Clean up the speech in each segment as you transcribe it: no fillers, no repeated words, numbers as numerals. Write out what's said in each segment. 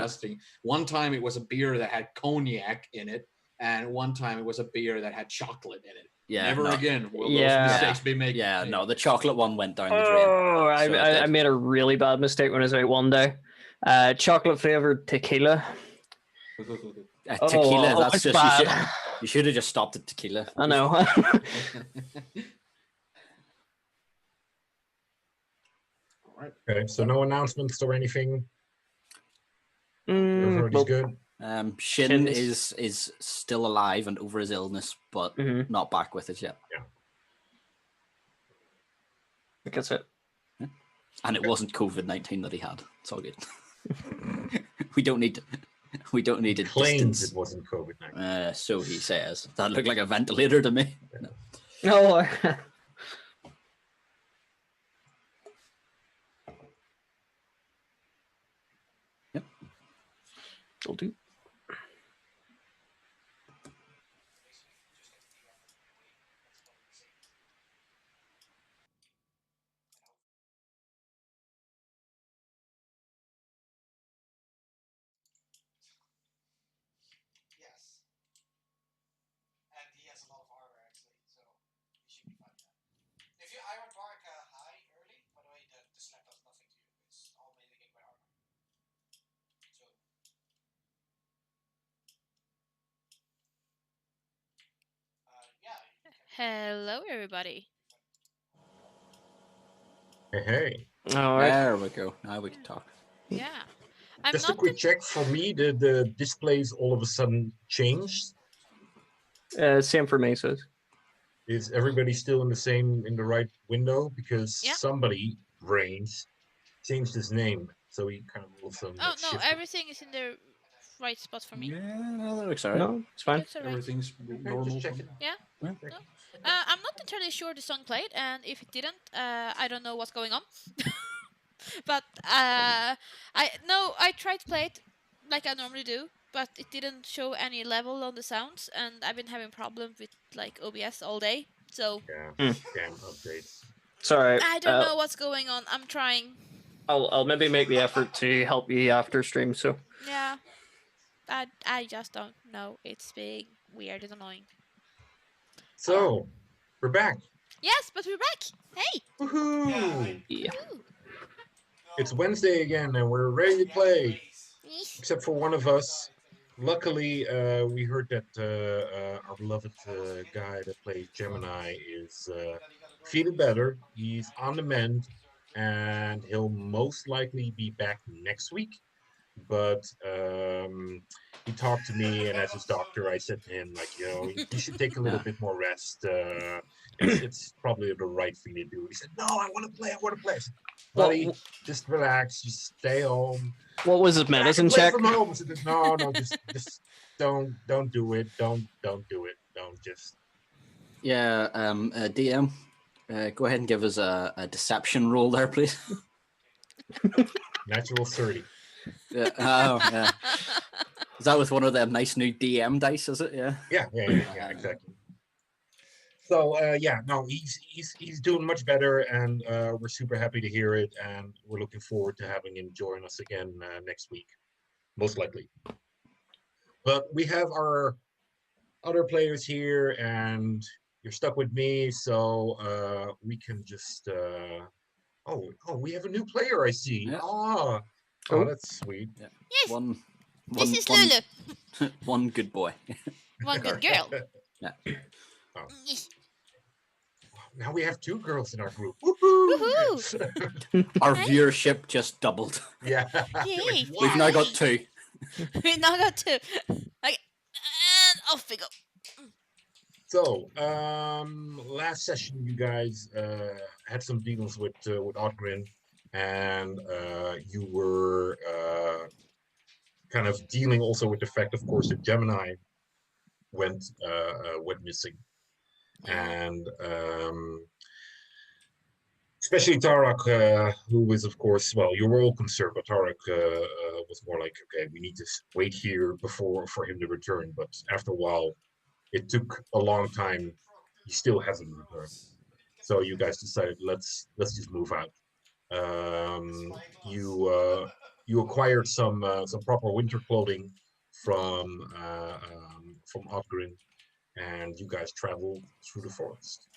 disgusting. One time it was a beer that had cognac in it, and one time it was a beer that had chocolate in it. Yeah, Never again will those Yeah. mistakes be made. Yeah, no, the chocolate one went down the drain. Oh, So it I did. made a really bad mistake when I was out one day. Chocolate flavored tequila. Tequila, that's it's just bad. you should have just stopped at tequila. I know. Okay, so no announcements or anything. Everybody's good. Shin Shin's- is still alive and over his illness, but not back with it yet. Yeah. I think that's it. And it wasn't COVID-19 that he had. It's all good. we don't need to Claims distance. it wasn't COVID-19. So he says. That looked like a ventilator to me. No. Yep. Will do. Yes. And he has a lot of armor actually, so he should be fine. If you Iron Bark high early, by the way, the slap does nothing to you. It's all mitigated by armor. So yeah. Hello, everybody. Hey. All right. There we go. Now we can talk. Yeah. I'm Just a not quick check for me. The displays all of a sudden changed. Same for me, says. Is everybody still in the right window? Because Yeah. somebody, Brains, changed his name, so he kind of also. Oh no, everything is in the right spot for me. Yeah, no, that looks alright. No, it's fine. Looks alright. Everything's normal. Just checking. Yeah. Yeah. No. I'm not entirely sure the song played, and if it didn't, I don't know what's going on. But I tried to play it like I normally do, but it didn't show any level on the sounds, and I've been having problems with like OBS all day. So Yeah. Damn updates. Sorry. I don't know what's going on. I'm trying. I'll maybe make the effort to help you after stream. So. Yeah. I just don't know. It's being weird and annoying. So, we're back. Yes, but we're back. Hey. Woohoo! Yeah. Ooh. It's Wednesday again, and we're ready to play. Yes. Except for one of us. Luckily, we heard that our beloved guy that plays Gemini is feeling better. He's on the mend, and he'll most likely be back next week. But he talked to me, and as his doctor, I said to him, like, you should take a little bit more rest. It's probably the right thing to do. He said, no, I want to play. I said, buddy, just relax. Just stay home. What was his medicine play check? from home. I said, no, just don't do it. Don't do it. Don't just. Yeah, DM, go ahead and give us a deception roll there, please. Natural 30. Yeah. Oh, yeah. Is that with one of them nice new DM dice? Is it? Yeah. Yeah, exactly. So he's doing much better, and we're super happy to hear it, and we're looking forward to having him join us again next week, most likely. But we have our other players here, and you're stuck with me, so we can just. We have a new player. I see. Yeah. Oh, that's sweet. Yeah. Yes. This is Lulu. One good boy. One good girl. Yeah. Oh. Yes. Now we have 2 girls in our group. Woohoo! Our viewership just doubled. Yeah. Yay. We've now got 2. We now got 2. Okay, and off we go. So, last session you guys had some dealings with Oddgrin, and you were kind of dealing also with the fact, of course, that Gemini went missing, and especially Tarak, who was, of course, well, you were all concerned, but Tarak was more like, okay, we need to wait here for him to return. But after a while, it took a long time. He still hasn't returned. So you guys decided let's just move out. You you acquired some proper winter clothing from Odgrin, and you guys traveled through the forest.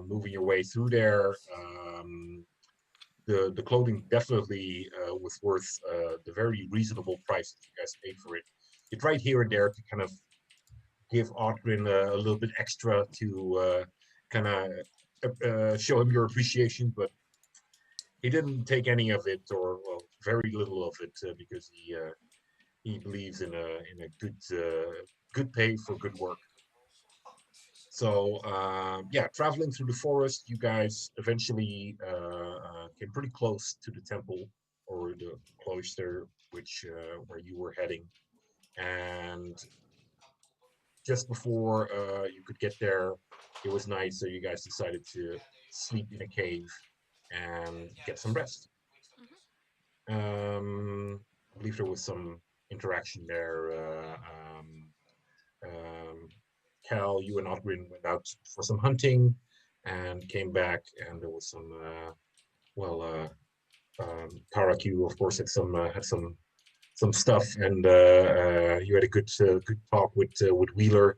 Moving your way through there, the clothing definitely was worth the very reasonable price that you guys paid for it. You tried here and there to kind of give Odgrin a little bit extra to kind of show him your appreciation, but he didn't take any of it, or well, very little of it, because he believes in a good pay for good work. So yeah, traveling through the forest, you guys eventually came pretty close to the temple or the cloister, which where you were heading, and just before you could get there, it was night, so you guys decided to sleep in a cave and get some rest. I believe there was some interaction there. Um, Cal, you and Odgrin went out for some hunting and came back, and there was some. Well, Tarak, you of course had some stuff, and you had a good talk with Wheeler,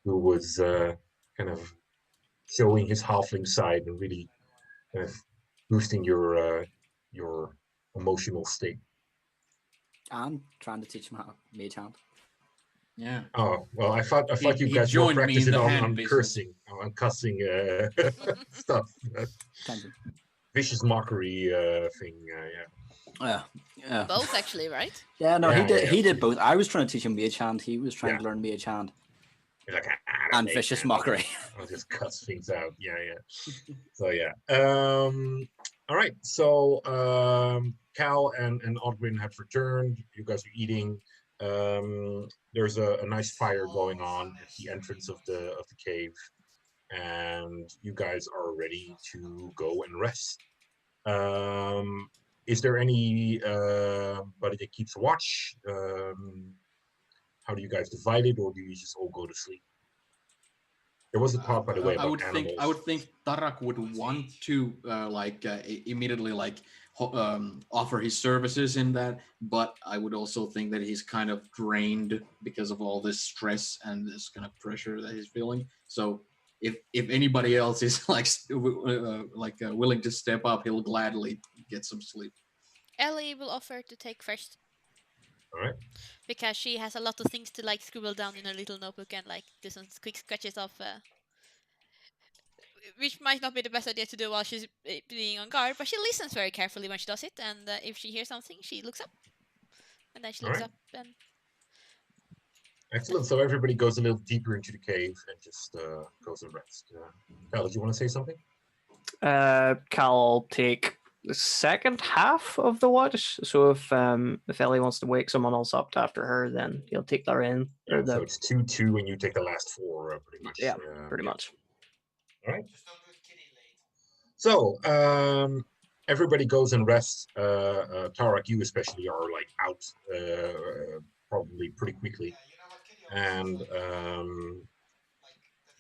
who was kind of showing his halfling side and really kind of boosting your emotional state. And trying to teach him how mage hand. Yeah. Oh well, I thought you He guys were joined me in practicing the on hand business. cussing stuff, Kind of. vicious mockery thing. Yeah. Yeah. Both actually, right? Yeah, no, Yeah, he did. yeah. He did both. I was trying to teach him mage hand. He was trying Yeah. to learn mage hand You're like, and vicious mockery. I'll just cuss things out. Yeah, yeah. So yeah. All right. So Cal and Odwin have returned. You guys are eating. There's a nice fire going on at the entrance of the cave, and you guys are ready to go and rest. Is there any buddy that keeps watch? How do you guys divide it, or do you just all go to sleep? There was a talk, by the way, I about would animals. think Tarak would want to immediately offer his services in that, but I would also think that he's kind of drained because of all this stress and this kind of pressure that he's feeling. So if anybody else is willing to step up, he'll gladly get some sleep. Ellie will offer to take first All right. because she has a lot of things to like scribble down in her little notebook and like do some quick sketches of. Which might not be the best idea to do while she's being on guard, but she listens very carefully when she does it, and if she hears something, she looks up, and then she looks Alright. up and. Excellent. So everybody goes a little deeper into the cave and just goes and rests. Cal, did you want to say something? Cal will take the second half of the watch. So if Ellie wants to wake someone else up after her, then he'll take that in. Yeah, so it's 2-2, and you take the last 4, pretty much. Yeah, pretty much. All right. Just don't do it kitty late. So everybody goes and rests. Tarak, you especially are like out probably pretty quickly, and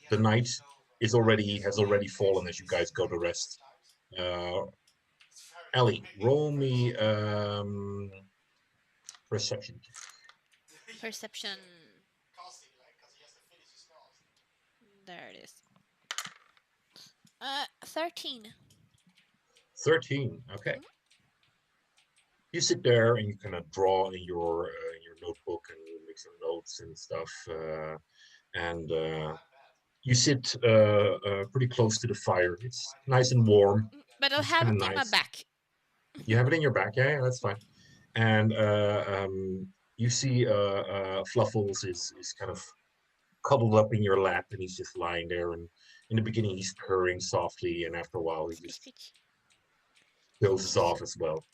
the night has already fallen as you guys go to rest. Ellie, roll me perception. Perception. There it is. 13. 13. Okay. You sit there and you kind of draw in your notebook and you make some notes and stuff, and you sit pretty close to the fire. It's nice and warm. But I'll It's have it kinda in my nice. back. You have it in your back, yeah, that's fine. And you see Fluffles is kind of cuddled up in your lap, and he's just lying there. And in the beginning, he's purring softly, and after a while, he just dozes off as well.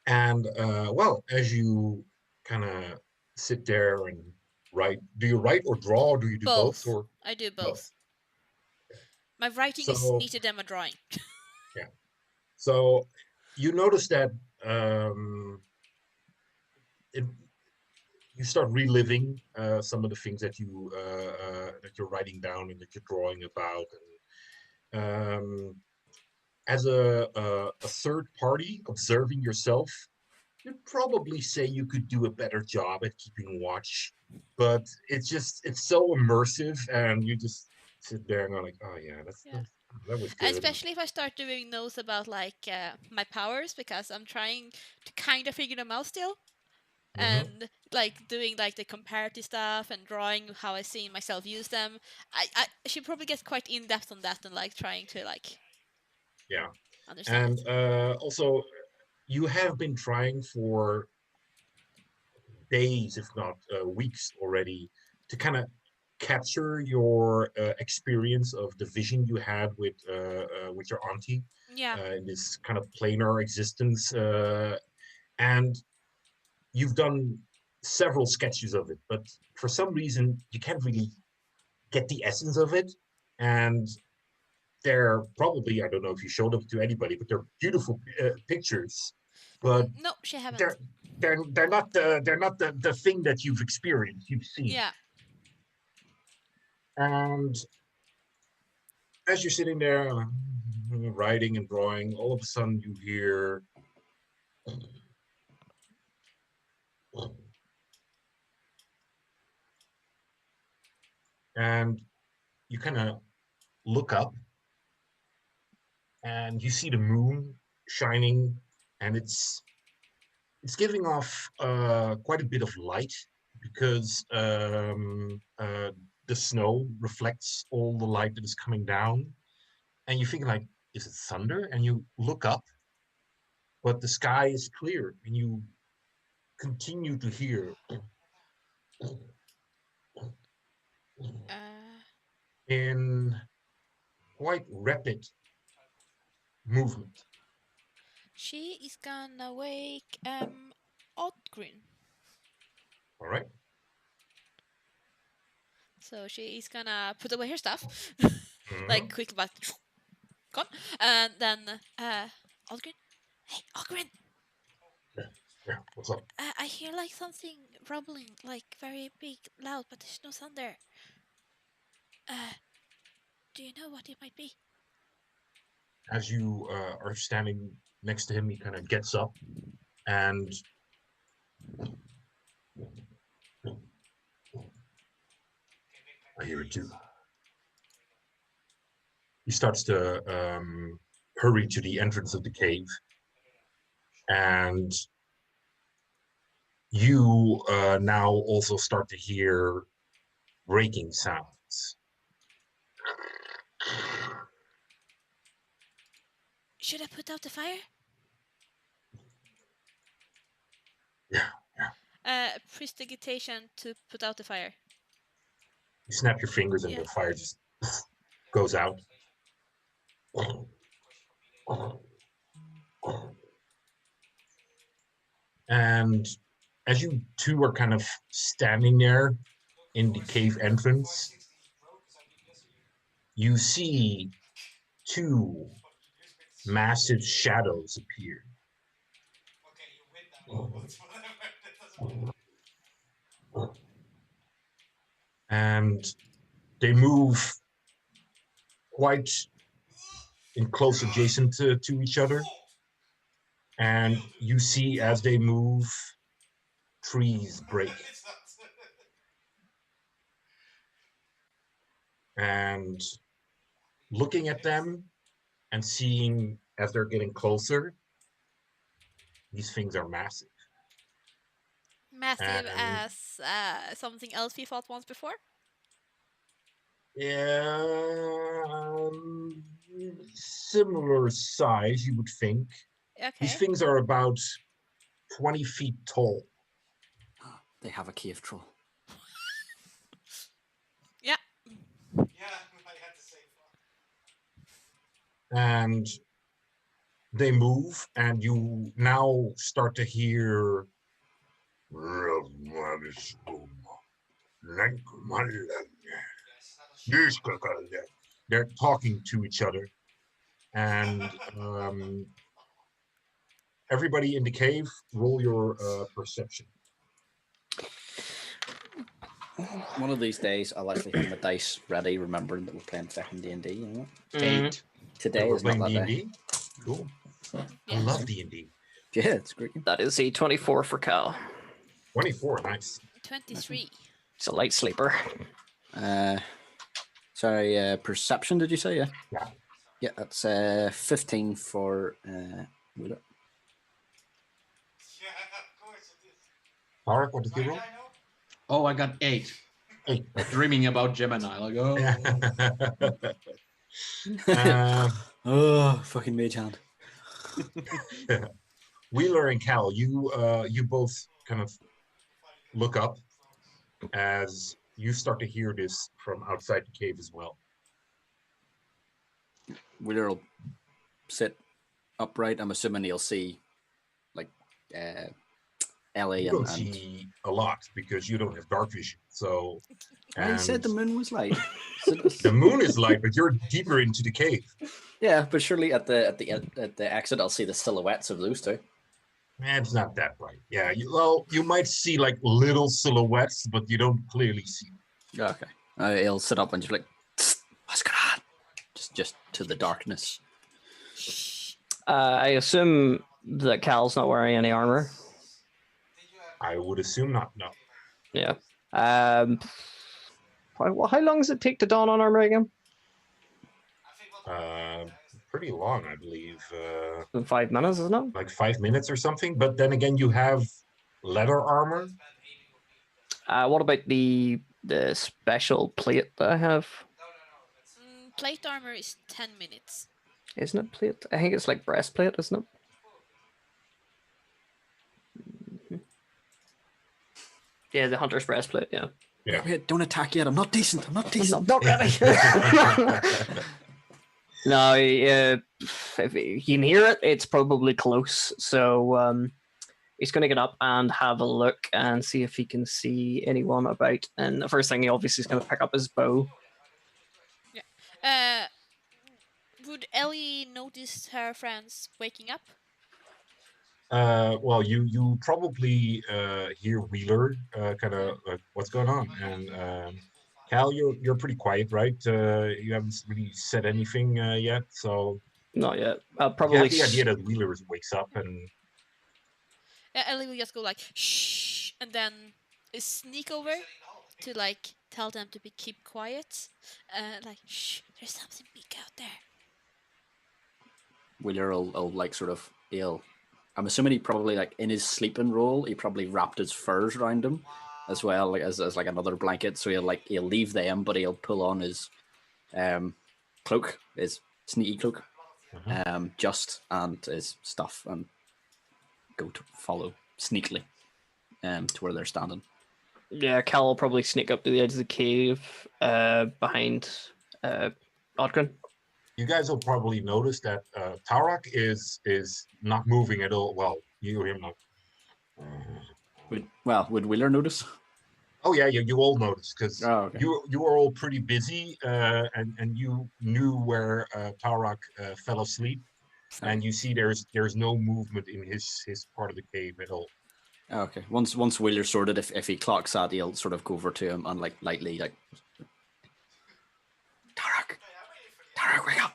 And well, as you kind of sit there and write, do you write or draw, or do you do both? Or I do both. both? My writing is So- neater than my drawing. So you notice that you start reliving some of the things that you're writing down and that you're drawing about, and as a third party observing yourself, you'd probably say you could do a better job at keeping watch. But it's so immersive, and you just sit there and go like, oh yeah, Yeah. that was good. Especially if I start doing notes about like my powers, because I'm trying to kind of figure them out still, and like doing like the comparative stuff and drawing how I see myself use them. I should probably get quite in depth on that and like trying to like Yeah, understand and it. also you have been trying for days, if not weeks already, to kind of capture your experience of the vision you had with your auntie Yeah. in this kind of planar existence, and you've done several sketches of it, but for some reason you can't really get the essence of it. And they're probably, I don't know if you showed them to anybody, but they're beautiful pictures, but No, she haven't. they're they're not the thing that you've experienced, you've seen. Yeah. And as you're sitting there writing and drawing, all of a sudden you hear and you kind of look up and you see the moon shining, and it's giving off quite a bit of light because the snow reflects all the light that is coming down, and you think like, is it thunder? And you look up, but the sky is clear, and you continue to hear Uh, in quite rapid movement. she is gonna wake Oddgren. All right. So she is gonna put away her stuff, like Mhm. quickly, but gone. And then Oddgren, hey Oddgren, Yeah, yeah. What's up? I hear like something rumbling, like very big, loud, but there's no sound there. Uh, do you know what it might be? As you are standing next to him, he kind of gets up and I hear it too. He starts to hurry to the entrance of the cave, and you now also start to hear breaking sounds. Should I put out the fire? Yeah, yeah. Prestidigitation to put out the fire. You snap your fingers, and Yeah. the fire just goes out. And as you two are kind of standing there in the cave entrance, you see two massive shadows appear. Okay, you win now, but whatever. That doesn't matter. And they move quite in close adjacent to each other. And you see as they move, trees break. It's not. And looking at them and seeing as they're getting closer, these things are massive. Massive And as something else we fought once before. yeah, similar size, you would think. These Okay. things are about 20 feet tall. They have a cave troll. Yeah. Yeah, I had the same thought. And they move, and you now start to hear they're talking to each other. And everybody in the cave, roll your perception. One of these days, I'll actually have my dice ready, remembering that we're playing second D&D. You know, Mhm. Eight. today We're is not playing that day. D&D. Cool. I Yeah. love D&D. Yeah, it's great. That is a 24 for Cal. 24, nice. 23. It's a light sleeper. Sorry, perception, did you say? Yeah. Yeah. Yeah, that's 15 for Wheeler. Yeah, of course it is. Tarek, what did you roll? I know. Oh, I got 8. 8. Dreaming about Gemini, like Oh, fucking mage hand. Wheeler and Cal, you both kind of look up as you start to hear this from outside the cave as well. Wheeler will sit upright. I'm assuming he'll see, like, Ellie You don't and see a lot because you don't have dark vision. So, Well, he said the moon was light. the moon is light, but you're deeper into the cave. Yeah, but surely at the exit, I'll see the silhouettes of those two. It's not that bright. Yeah, you might see like little silhouettes, but you don't clearly see them. Okay. He'll sit up and just like, what's going on? Just to the darkness. I assume that Cal's not wearing any armor. I would assume not. No. Yeah. How long does it take to don on armor again? Pretty long, I believe. 5 minutes, isn't it? Like 5 minutes or something. But then again, you have leather armor. What about the special plate that I have? Plate armor is 10 minutes. Isn't it plate? I think it's like breastplate, isn't it? Yeah, the hunter's breastplate, yeah. Yeah. Wait, don't attack yet. I'm not decent. I'm not decent. Not ready. No, if you can hear it, it's probably close. So he's going to get up and have a look and see if he can see anyone about. And the first thing he obviously is going to pick up his bow. Would Ellie notice her friends waking up? Well, you probably hear Wheeler kind of like, what's going on? And Cal, you're pretty quiet, right? You haven't really said anything yet, so Not yet. I'll you probably have the idea that Wheeler wakes up and Ellie will just go like, shh, and then sneak over to like tell them to keep quiet. Like, shh, there's something big out there. Wheeler will like sort of I'm assuming he probably like in his sleeping role he probably wrapped his furs around him as well, like as like another blanket. So he'll leave them, but he'll pull on his cloak, his sneaky cloak, just and his stuff, and go to follow sneakily to where they're standing. Yeah, Cal will probably sneak up to the edge of the cave behind Odgren. you guys will probably notice that Tarak is not moving at all. Well, you hear him like. Would Wheeler notice? Oh yeah, you all noticed because okay. you were all pretty busy, and you knew where Tarak fell asleep, and you see there's no movement in his part of the cave at all. Okay. Once Wheeler's sorted, if he clocks that, he'll sort of go over to him and like lightly like, Tarak, wake up.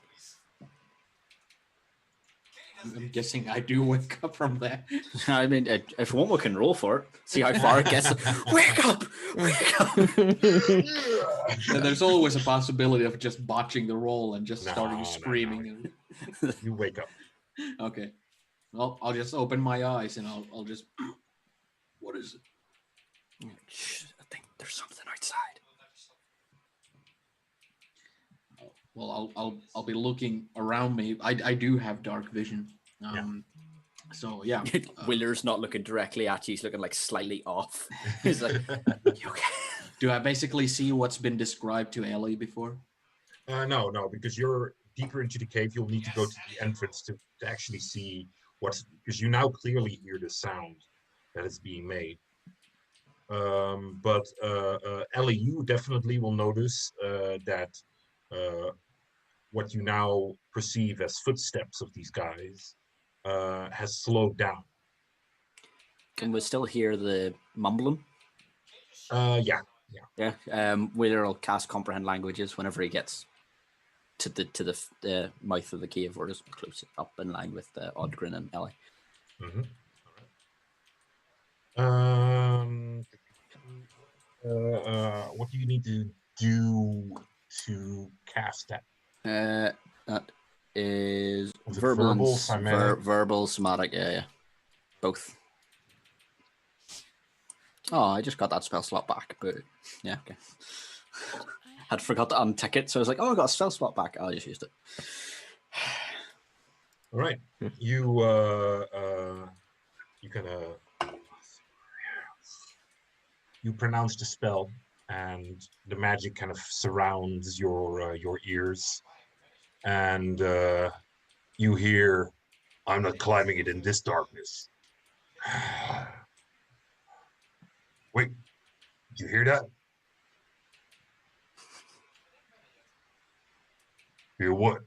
I'm guessing I do wake up from that. I mean, if you want, we can roll for it. See how far it gets. Wake up! Wake up! And there's always a possibility of just botching the roll and just starting No. screaming. You wake up. Okay. Well, I'll just open my eyes and I'll just. What is it? Shh, I think there's something outside. Well, I'll be looking around me. I do have dark vision. So yeah. Wheeler's not looking directly at you. He's looking like slightly off. He's like, you okay? Do I basically see what's been described to Ellie before? No, because you're deeper into the cave. You'll need to go to the entrance to actually see because you now clearly hear the sound that is being made. But Ellie, you definitely will notice that what you now perceive as footsteps of these guys has slowed down. Can we still hear the mumbling? Yeah. Yeah. Wheeler will cast comprehend languages whenever he gets to the mouth of the cave. We're just close up in line with Odgrin and Ellie. Mm-hmm. All right. What do you need to do to cast that? That is Was it verbal and verbal, somatic? verbal, somatic. Yeah, both. Oh, I just got that spell slot back, but yeah, okay. Had forgot to untick it, so I was like, "Oh, I got a spell slot back." I just used it. All right. You kind of pronounce the spell, and the magic kind of surrounds your ears, and you hear, "I'm not climbing it in this darkness." Wait, did you hear that? Hear what?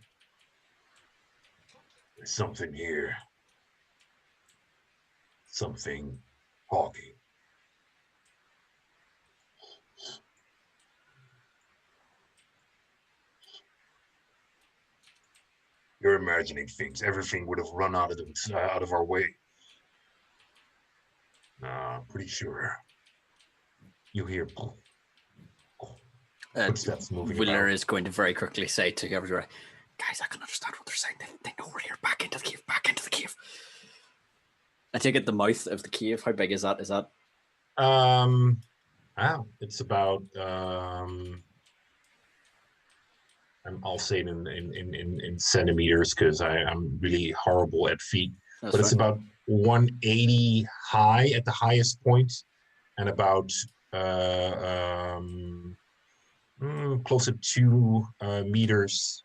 There's something here. Something talking. You're imagining things. Everything would have run out of our way. I'm pretty sure. You hear footsteps moving Wheeler about. is going to very quickly say to everyone, "Guys, I can understand what they're saying. They know we're here. Back into the cave. Back into the cave." I take it the mouth of the cave. How big is that? Is that? It's about I'll say it in centimeters because I'm really horrible at feet. That's But it's fine. about 180 high at the highest point, and about close to 2 meters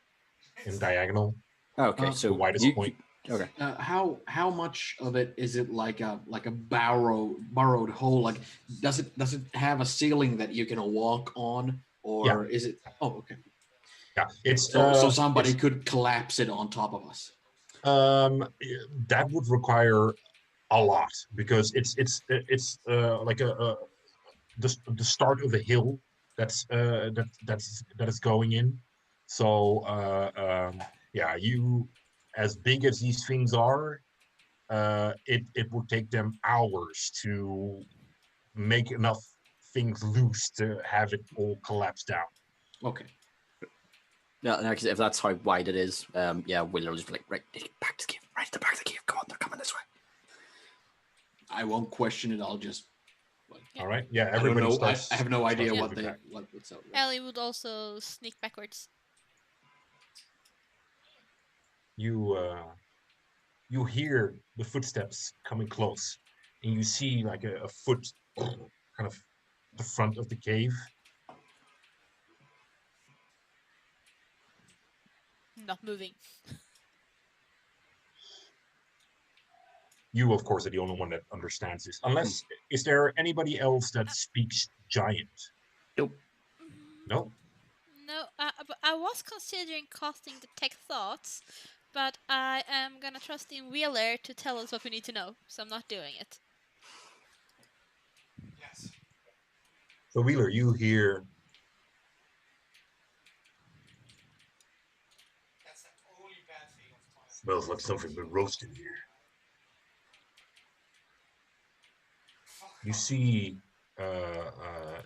in diagonal. Okay, so the widest point. Okay. How much of it is it like a burrowed hole? Like, does it have a ceiling that you can walk on, or is it? Oh, okay. Yeah, it's So somebody could collapse it on top of us. That would require a lot because it's like the start of a hill that is going in. So yeah, you, as big as these things are, it would take them hours to make enough things loose to have it all collapse down. Okay. Yeah, no, 'cause if that's how wide it is, yeah, Wheeler will just be like, "Right, back to the cave. Right to the back of the cave. Come on, they're coming this way." I won't question it. I'll just. All right. Yeah. I don't Everybody know. starts. I have no idea starts what moving back. what's out there. Ellie would also sneak backwards. You hear the footsteps coming close, and you see like a foot kind of the front of the cave. Not moving. You, of course, are the only one that understands this. Unless, is there anybody else that speaks giant? Nope. No. No, but I was considering casting Detect Thoughts, but I am gonna trust in Wheeler to tell us what we need to know, so I'm not doing it. Yes. So Wheeler, you hear That's the only bad thing of time. smells like something been roasted here. You see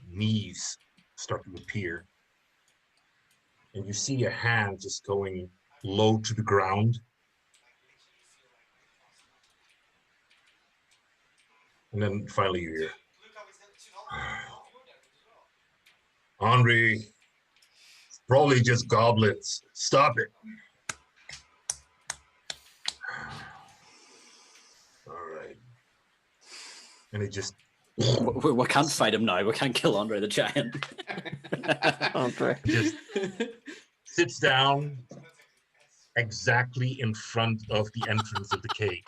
knees start to appear, and you see a hand just going low to the ground, and then finally you hear, "Henri, it's probably just goblins. Stop it." All right. And it just We can't fight him now. We can't kill Andre the Giant. Andre. just sits down exactly in front of the entrance of the cave.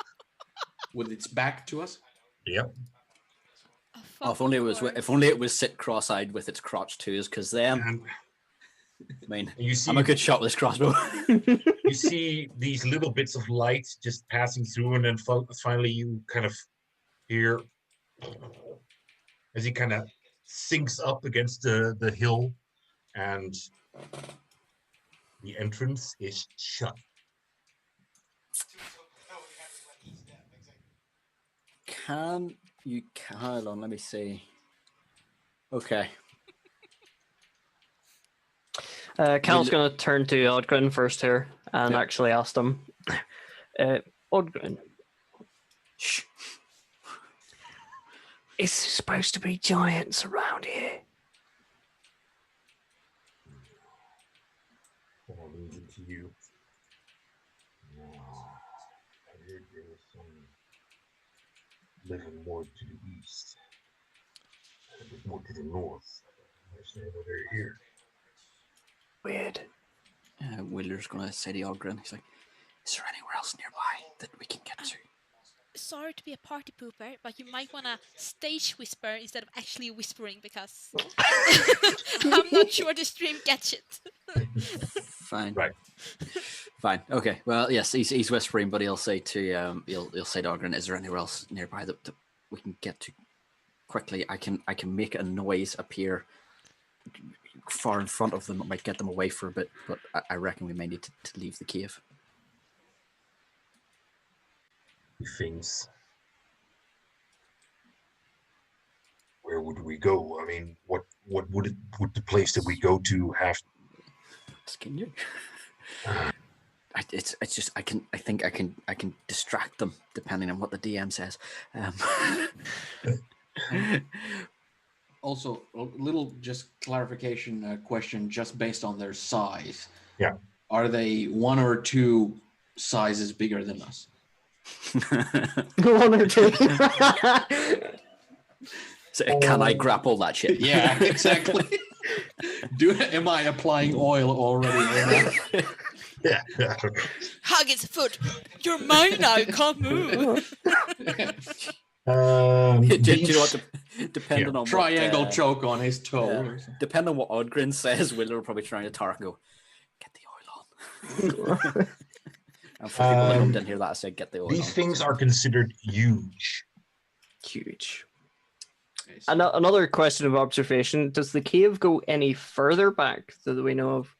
With its back to us. Yep. Oh, if only it was sit cross-eyed with its crotch to us, because then And I mean, you see, I'm a good shot with this crossbow. you see these little bits of light just passing through, and then finally you kind of hear as he kind of sinks up against the hill, and The entrance is shut. Can you hold on? Let me see. Okay. Cal's going to turn to Odgrin first here and Yeah. actually ask him, Odgrin, Shh. is there supposed to be giants around here? I'll leave it to you. I heard there was some living more to the east, and a bit more to the north. I understand why they're here. Weird. Wheeler's gonna say to Ogren, he's like, "Is there anywhere else nearby that we can get to?" Sorry to be a party pooper, but you might want to stage whisper instead of actually whispering because I'm not sure the stream gets it. Fine. Right. Fine. Okay. Well, yes, he's whispering, but he'll say to he'll say to Ogren, "Is there anywhere else nearby that we can get to quickly? I can make a noise appear far in front of them. It might get them away for a bit, but I reckon we may need to leave the cave." Things. Where would we go? I mean, what would the place that we go to have? Can you? It's just I think I can distract them depending on what the DM says. Also, a little just clarification question, just based on their size. Yeah. Are they 1 or 2 sizes bigger than us? 1 or 2. So can I grapple that shit? Yeah, exactly. Am I applying oil already? Yeah. Hug its foot. You're mine now. You can't move. Do you know what? Depending on Triangle what, choke on his toe. or something. depending on what Odgrin says, Willer will probably try to Tark and go, "Get the oil on." And for people at home didn't hear that, I said, "Get the oil on." These things are considered huge. Huge. Okay, And another question of observation: does the cave go any further back that we know of?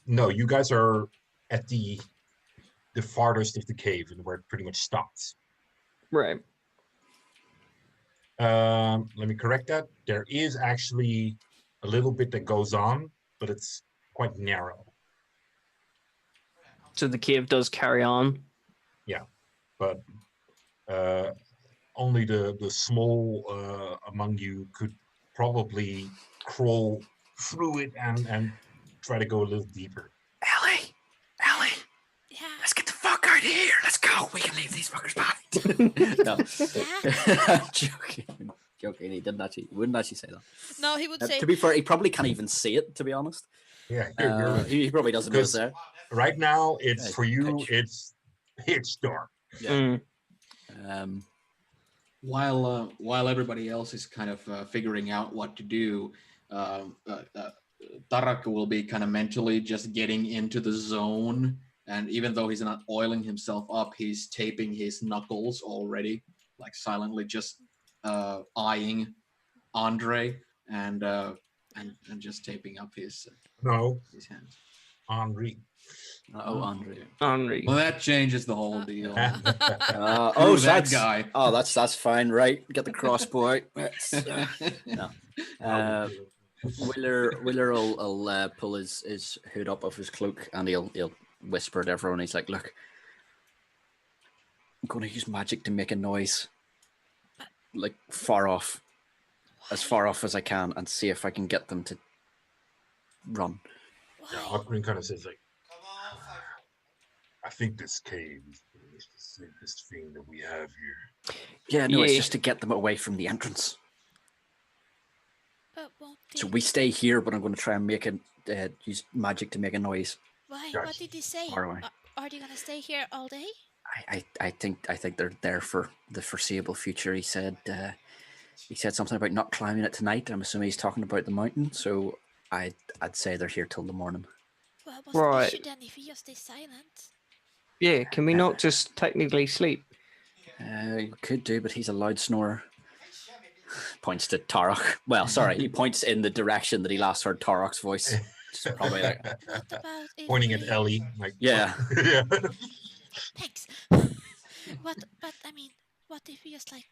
No, you guys are at the farthest of the cave and where it pretty much stops. Right. Let me correct that. There is actually a little bit that goes on, but it's quite narrow. So the cave does carry on. But only the small among you could probably crawl through it and try to go a little deeper. Ellie, Yeah. let's get the fuck out of here. Let's go. We can leave these fuckers behind. No, joking. He wouldn't actually say that. No, he would say. To be fair, he probably can't even see it. To be honest, Yeah, you're right. he probably doesn't know it's there. Right now, it's Yeah, for you. pitch. It's pitch dark. Yeah. Mm. While everybody else is kind of figuring out what to do, Tarak will be kind of mentally just getting into the zone. And even though he's not oiling himself up, he's taping his knuckles already, like silently just eyeing Andre and just taping up his hands. Henri. Andre. Henri. Well, that changes the whole deal. Oh, Screw that guy. Oh, that's fine, right? Get the crossbow out. No. Willer will pull his hood up off his cloak and he'll whisper to everyone. He's like, "Look, I'm going to use magic to make a noise, like as far off as I can, and see if I can get them to run." Aquarin kind of says like, I think this cave is the safest thing that we have here. Yeah, no, it's Yeah. just to get them away from the entrance. But won't So they- we stay here, but I'm going to try and make use magic to make a noise. Why? Guys, What did he say? far away. Are they gonna stay here all day? I think they're there for the foreseeable future. He said something about not climbing it tonight. I'm assuming he's talking about the mountain. So I'd say they're here till the morning. Well, what's Right. the issue then if he just stays silent? Yeah, can we not just technically sleep? You could do, but he's a loud snorer. Points to Tarok. Well, sorry, he points in the direction that he last heard Tarok's voice. It's probably like, What about if Pointing at we... Ellie, like yeah. yeah. Thanks. But I mean, what if we just like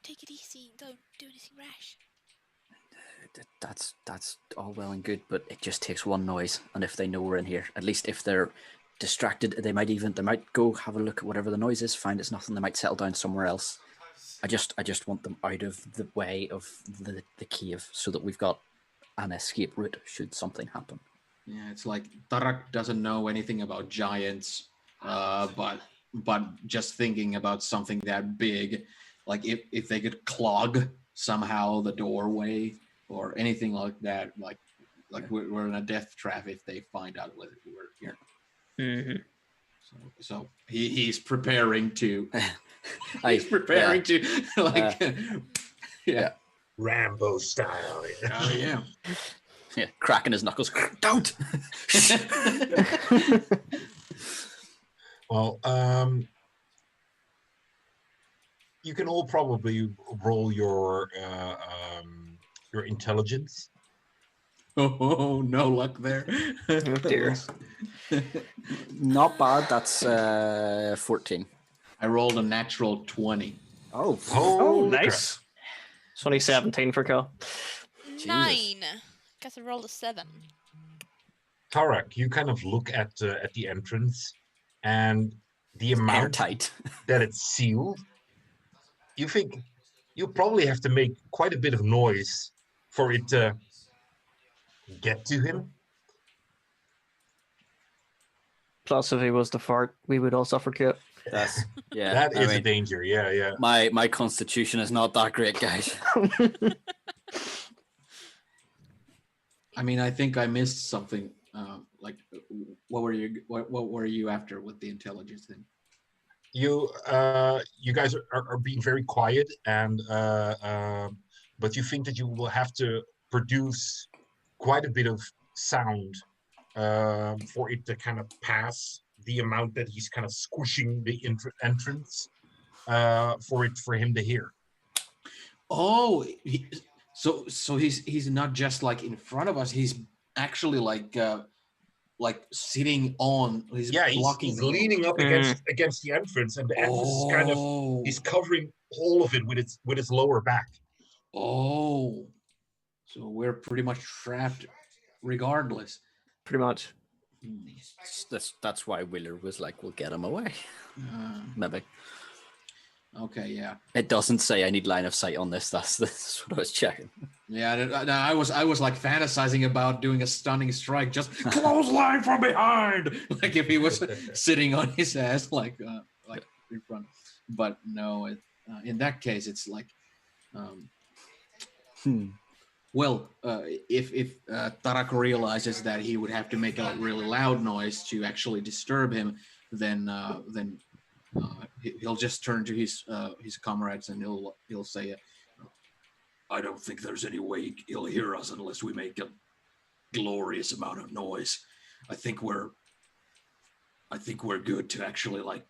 take it easy and don't do anything rash? That's all well and good, but it just takes one noise, and if they know we're in here, at least if they're distracted, they might go have a look at whatever the noise is, find it's nothing, they might settle down somewhere else. I just want them out of the way of the cave so that we've got an escape route should something happen. Yeah, it's like Tarak doesn't know anything about giants, but just thinking about something that big, like if they could clog somehow the doorway or anything like that, like we're in a death trap if they find out whether we're here. Mm-hmm. So he's preparing to. He's preparing to like yeah. Rambo style. Oh yeah. Yeah, cracking his knuckles. Don't. Well, you can all probably roll your intelligence. Oh, no luck there. Oh dear. Not bad. That's 14. I rolled a natural 20. Oh, Oh, nice. It's only 17 for Kel. 9. Because I rolled a 7. Tarak, you kind of look at the entrance, and the amount airtight. that it's sealed. You think you probably have to make quite a bit of noise for it to get to him. Plus, if he was to fart, we would all suffocate. That's yeah. That is I a mean, danger. Yeah, yeah. my constitution is not that great, guys. I mean, I think I missed something. Like, what were you after with the intelligence thing? You guys are being very quiet, and but you think that you will have to produce quite a bit of sound for it to kind of pass the amount that he's kind of squishing the entrance for him to hear. Oh, so he's not just like in front of us. He's actually like sitting on. He's blocking. He's leaning up against the entrance, and the entrance is kind of he's covering all of it with his lower back. Oh, so we're pretty much trapped, regardless. Pretty much. That's why Wheeler was like, "We'll get him away." Maybe. Okay, yeah. It doesn't say I need line of sight on this. That's what I was checking. Yeah, I was like fantasizing about doing a stunning strike, just clothesline from behind, like if he was sitting on his ass, like in front. But no, in that case, it's like, well, if Tarak realizes that he would have to make a really loud noise to actually disturb him, then he'll just turn to his comrades and he'll say, "I don't think there's any way he'll hear us unless we make a glorious amount of noise. I think we're good to actually like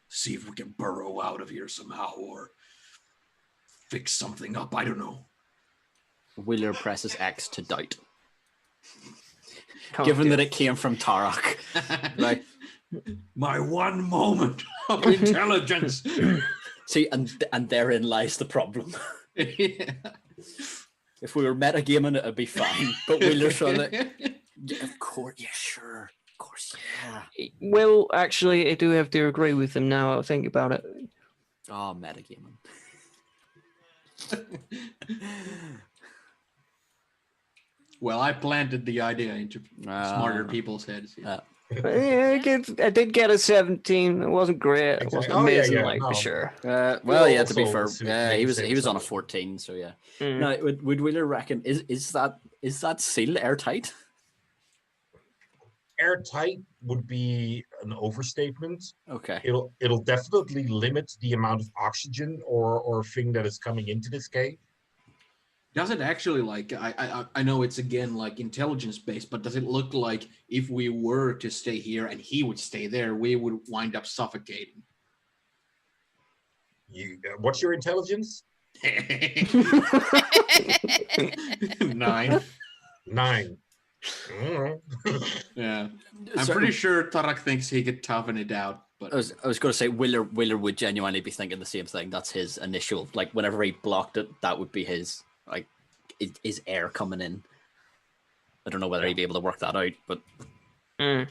see if we can burrow out of here somehow or fix something up. I don't know." Wheeler presses X to doubt. Oh, Given dear. that it came from Tarak, like My one moment of intelligence. see, and therein lies the problem. Yeah. If we were metagaming, it'd be fine. But Wheeler's sort of like, yeah, of course, yeah, sure, of course, yeah. Well, actually, I do have to agree with him now. I think about it. Oh, metagaming. Well, I planted the idea into smarter people's heads. Yeah. I did get a 17. It wasn't great. It wasn't amazing, for sure. Well, yeah. To be Also fair, yeah, he was on a same 14, so yeah. Mm. Now, would Wheeler reckon is that seal airtight? Airtight would be an overstatement. Okay. It'll definitely limit the amount of oxygen or thing that is coming into this cave. Does it actually like I know it's again like intelligence based, but does it look like if we were to stay here and he would stay there, we would wind up suffocating? What's your intelligence? 9. 9. I don't know. Yeah, I'm So- pretty sure Tarak thinks he could toughen it out, but I was going to say Wheeler would genuinely be thinking the same thing. That's his initial, like, whenever he blocked it, that would be his, like, his air coming in. I don't know whether he'd be able to work that out, but Mm.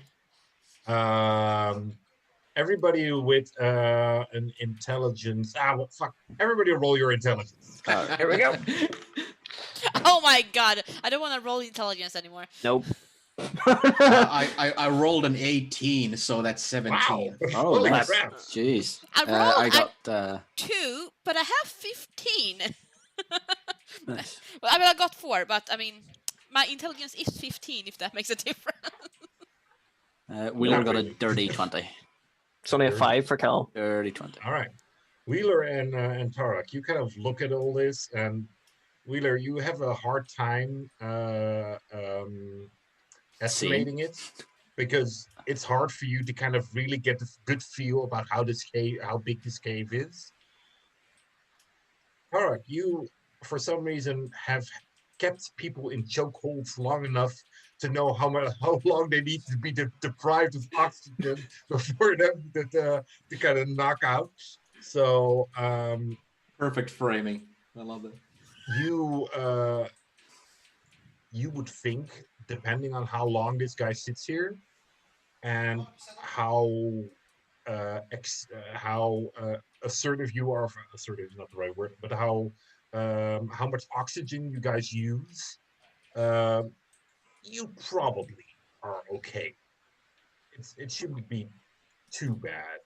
Everybody with an intelligence. Well, fuck. Everybody roll your intelligence. Here we go. Oh my god, I don't want to roll intelligence anymore. Nope. I rolled an 18, so that's 17. Wow. oh, Holy nice. crap. Jeez. I rolled I got 2, but I have 15. nice. Well, I mean, I got 4, but I mean, my intelligence is 15, if that makes a difference. Wheeler Not got really. a dirty 20. It's only a 5 for Cal. Dirty 20. All right. Wheeler and Tarak, you kind of look at all this, and Wheeler, you have a hard time estimating it because it's hard for you to kind of really get a good feel about how this cave, how big this cave is. Tarak, you for some reason have kept people in chokeholds long enough to know how long they need to be deprived of oxygen before them to kind of knock out. So Perfect framing. I love it. you would think, depending on how long this guy sits here and how assertive you are. Assertive is not the right word, but how much oxygen you guys use, you probably are okay. It shouldn't be too bad.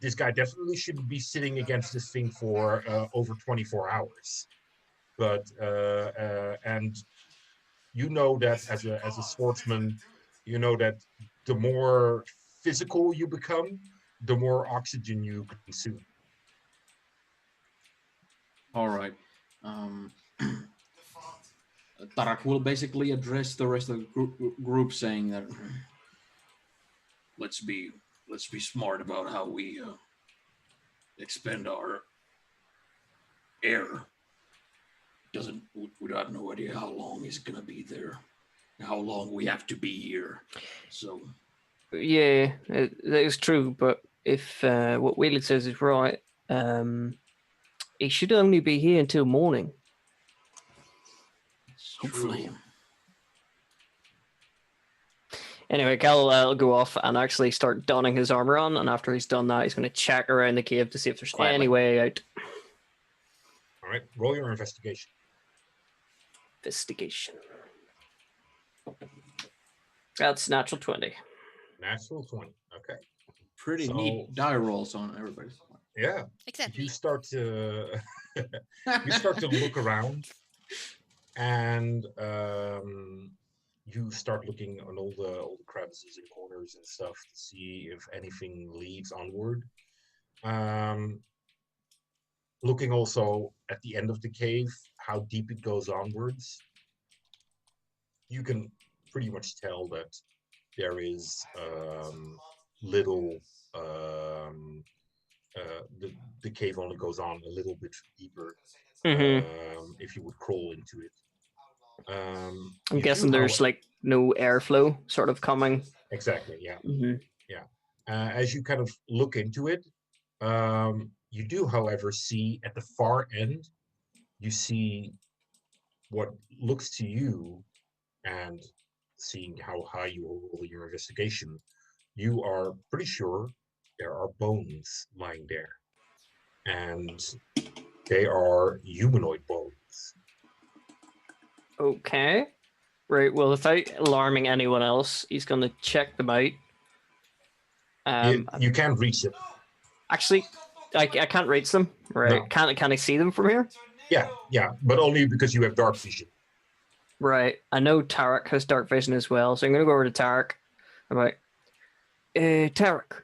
This guy definitely shouldn't be sitting against this thing for over 24 hours. But and you know that as a sportsman, you know that the more physical you become, the more oxygen you consume. All right. Tarak will basically address the rest of the group, saying that let's be smart about how we expend our air. We have no idea how long he's gonna be there, how long we have to be here. So Yeah, that is true. But if what Wheeler says is right, he should only be here until morning. Hopefully. Anyway, Cal will go off and actually start donning his armor on, and after he's done that, he's going to check around the cave to see if there's Quietly. any way out. All right, roll your investigation. Investigation. That's natural 20. Natural 20. Okay. pretty neat die rolls on everybody's part. Yeah. Except You me. start to look around, and you start looking on all the crevices and corners and stuff to see if anything leads onward. Looking also at the end of the cave, how deep it goes onwards. You can pretty much tell that there is little. The cave only goes on a little bit deeper. If you would crawl into it. I'm guessing there's like no airflow sort of coming. Exactly, yeah. Mm-hmm. Yeah. As you kind of look into it, you do, however, see at the far end, you see what looks to you, and seeing how high you roll your investigation, you are pretty sure there are bones lying there. And they are humanoid bones. Okay. Right, well, without alarming anyone else, he's going to check them out. You can't reach them. Actually, I can't reach them. Right. No. Can I see them from here? Yeah, but only because you have dark vision. Right. I know Tarek has dark vision as well, so I'm going to go over to Tarek. I'm like, Tarek,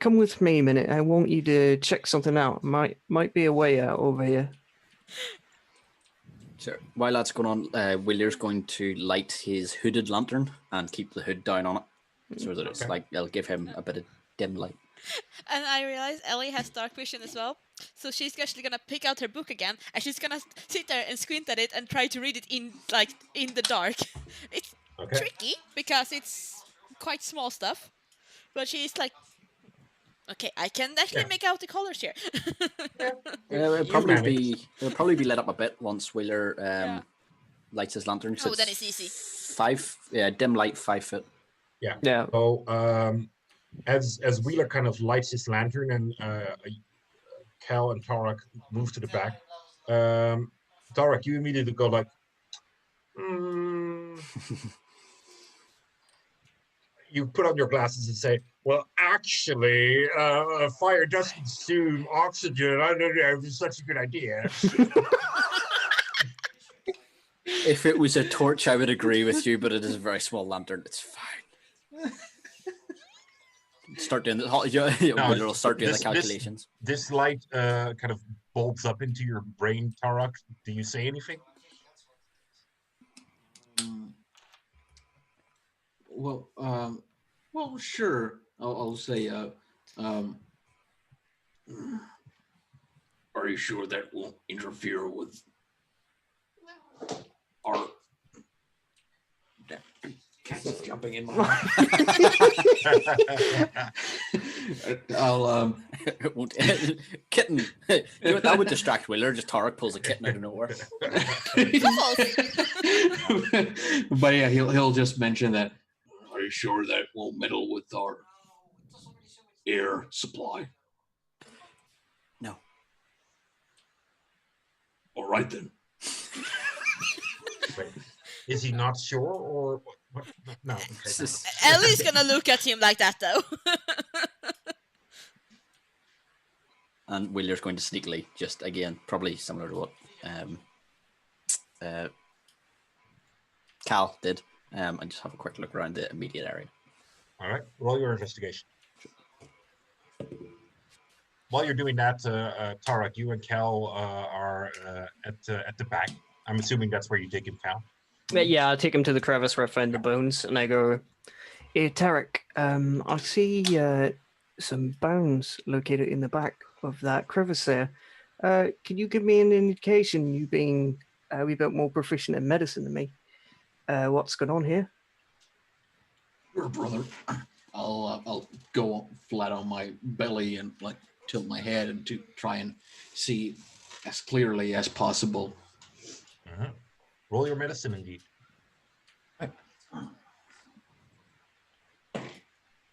come with me a minute. I want you to check something out. Might be a way out over here. So while that's going on, Wheeler's going to light his hooded lantern and keep the hood down on it, so that it's like it'll give him a bit of dim light. And I realize Ellie has dark vision as well. So she's actually gonna pick out her book again, and she's gonna sit there and squint at it and try to read it in the dark. It's Okay. tricky because it's quite small stuff, but she's like, okay, I can actually Yeah. make out the colors here. It'll You probably managed. be lit up a bit once Wheeler Yeah. lights his lantern. 'Cause Oh, then it's easy. Dim light, 5 foot. Yeah. Yeah. So as Wheeler kind of lights his lantern and Cal and Tarak move to the back, Tarak, you immediately go like, you put on your glasses and say, well, actually, fire does consume oxygen. I don't know if it's such a good idea. If it was a torch, I would agree with you, but it is a very small lantern. It's fine. Start doing the Wheeler will start doing the calculations. This light kind of bulbs up into your brain, Tarak. Do you say anything? Well, sure. I'll say, are you sure that won't interfere with our cat's jumping in my I'll It won't. Kitten. You know what, that would distract Wheeler. Just Tarek pulls a kitten out of nowhere. but yeah, he'll just mention that. Are you sure that won't meddle with our air supply? No. All right then. Wait, is he not sure or what? No. Okay, no. Ellie's gonna look at him like that though. And Wheeler's going to sneakily, just again, probably similar to what Cal did, and just have a quick look around the immediate area. All right, roll your investigation. While you're doing that, Tarak, you and Cal are at the back. I'm assuming that's where you take him, Cal. Yeah, I take him to the crevice where I found the bones, and I go, "Hey, Tarek, I see some bones located in the back of that crevice there. Can you give me an indication, you being a wee bit more proficient in medicine than me, what's going on here?" Sure, brother. I'll go flat on my belly and like tilt my head and to try and see as clearly as possible. Roll your medicine, indeed.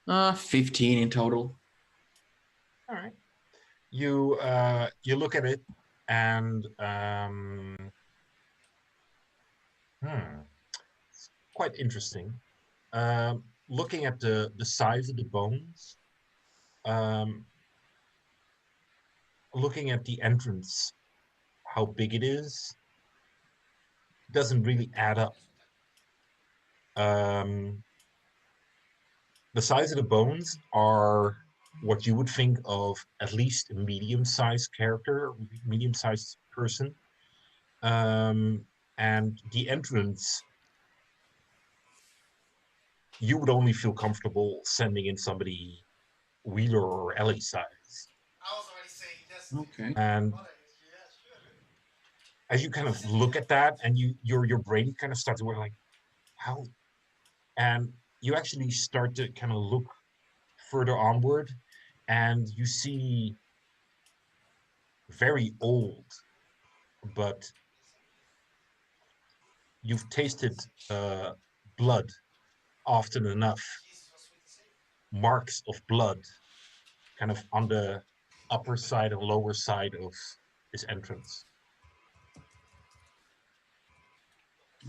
15 in total. All right. You look at it and it's quite interesting. Looking at the size of the bones, looking at the entrance, how big it is, doesn't really add up. The size of the bones are what you would think of at least a medium-sized character, medium-sized person. And the entrance, you would only feel comfortable sending in somebody Wheeler or Ellie size. Okay. And as you kind of look at that, and your brain kind of starts to work like, how? And you actually start to kind of look further onward, and you see very old, but you've tasted blood often enough, marks of blood kind of on the upper side and lower side of this entrance.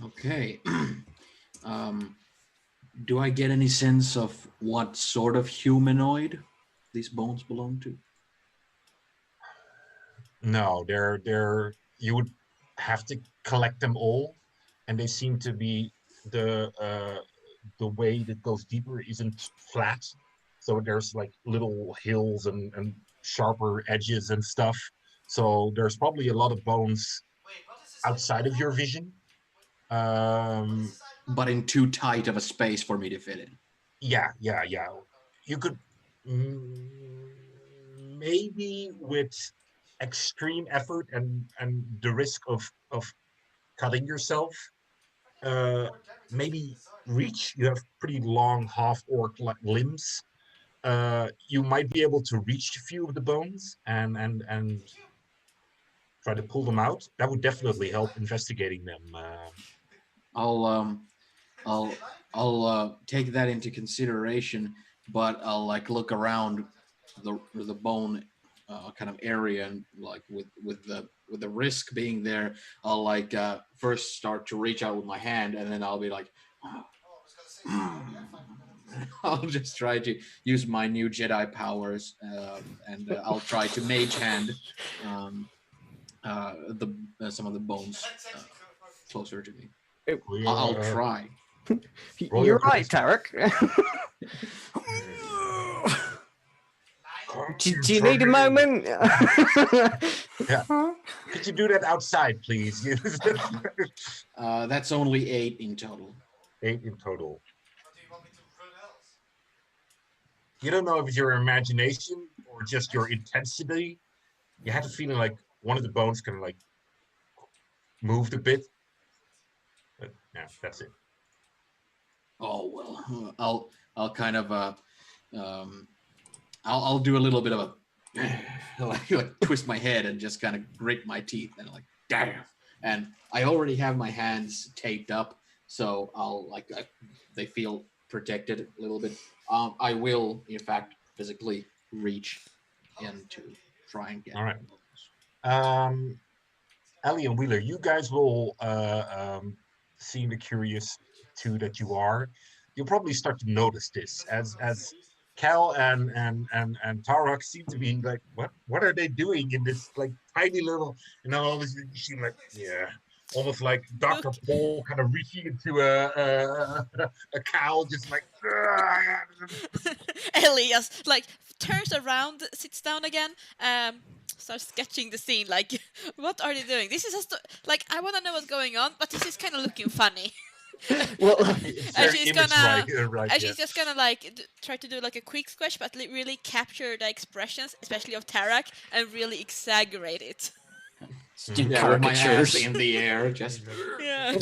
Okay. Do I get any sense of what sort of humanoid these bones belong to? No, they're you would have to collect them all, and they seem to be the way that goes deeper isn't flat, so there's like little hills and sharper edges and stuff. So there's probably a lot of bones outside of your vision. But in too tight of a space for me to fit in. Yeah. You could maybe with extreme effort and the risk of cutting yourself, maybe reach. You have pretty long half orc limbs. You might be able to reach a few of the bones and try to pull them out. That would definitely help investigating them. I'll I'll I'll take that into consideration, but I'll like look around the bone kind of area, and like with the risk being there, I'll like first start to reach out with my hand, and then I'll be like, I'll just try to use my new Jedi powers, and I'll try to mage hand the some of the bones closer to me. I'll try. You're right, Tarek. Do you need a moment? Yeah. Could you do that outside, please? That's only 8 in total. 8 in total. You don't know if it's your imagination or just your intensity. You had a feeling like one of the bones kind of like moved a bit. But yeah, that's it. Oh well, I'll kind of I'll do a little bit of a like twist my head and just kind of grit my teeth and like damn. And I already have my hands taped up, so I'll they feel protected a little bit. I will, in fact, physically reach in to try and get. All right. Ellie and Wheeler, you guys will, seeing the curious two that you are, you'll probably start to notice this as Cal and Tarok seem to be like, what are they doing in this like tiny little, and then all of a sudden you seem like, yeah, almost like Dr. Paul kind of reaching into a cow, just like. Elias like turns around, sits down again, starts sketching the scene. Like, what are they doing? This is just like I want to know what's going on, but this is kind of looking funny. Well, and she's gonna, right, and she's just gonna like try to do like a quick squash, but really capture the expressions, especially of Tarak, and really exaggerate it. Yeah, with my hands in the air, just Yeah.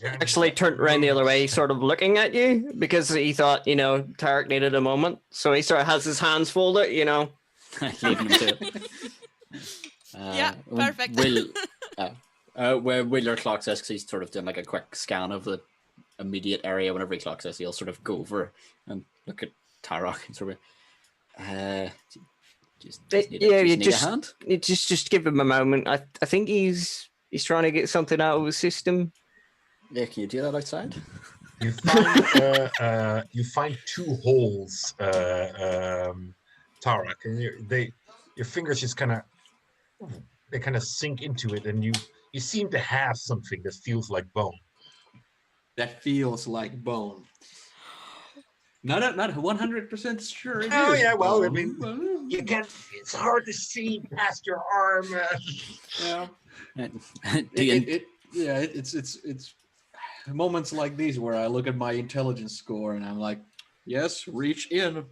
actually turned around the other way, sort of looking at you because he thought, Tarek needed a moment. So he sort of has his hands folded, leaving him to it. Yeah, perfect. Where Wheeler clocks us, because he's sort of doing like a quick scan of the immediate area. Whenever he clocks us, he'll sort of go over and look at Tarok and sort of. Just give him a moment. I think he's trying to get something out of his system. Yeah, can you do that outside? You find 2 holes, Tarok, and your fingers just kind of sink into it, and you seem to have something that feels like bone. That feels like bone. Not 100% sure. Oh yeah, well, I mean, you can't. It's hard to see past your arm. Yeah. It's moments like these where I look at my intelligence score and I'm like, yes, reach in.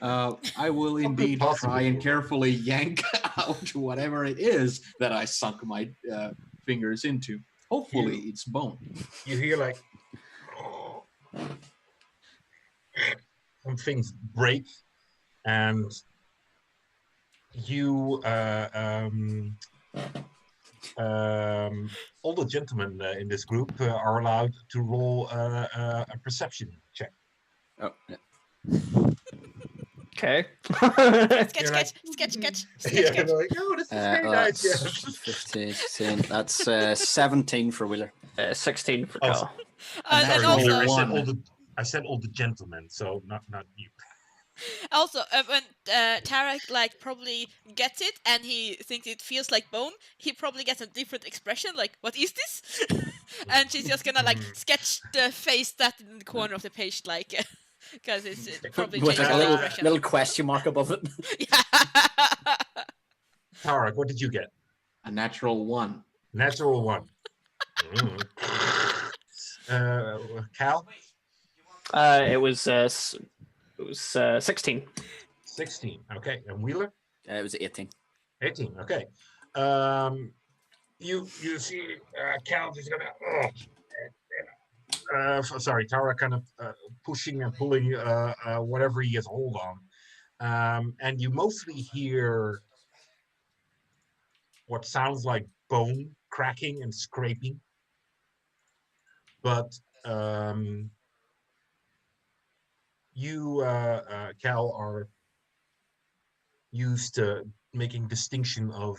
I will indeed try and carefully yank out whatever it is that I sunk my fingers into. Hopefully, it's bone. You hear like some things break, and you, all the gentlemen in this group are allowed to roll a perception check. Oh, yeah. Okay. Sketch. Yeah, like, oh, this is very nice. Yeah. 15, 16. That's 17 for Wheeler. 16 for Oh, Cal. And also, I said all the gentlemen, so not you. Also, when Tarek like probably gets it and he thinks it feels like bone, he probably gets a different expression. Like, what is this? And she's just gonna like sketch the face that in the corner of the page, like, because it's probably With changing like the a expression. little question mark above it. Yeah. Tarek, what did you get? A natural 1. Natural 1. Cal? It was It was 16. 16. Okay, and Wheeler? It was 18. 18. Okay. You see Cal is gonna. Sorry, Tara kind of pushing and pulling whatever he has hold on, and you mostly hear what sounds like bone cracking and scraping, but you, Cal, are used to making distinction of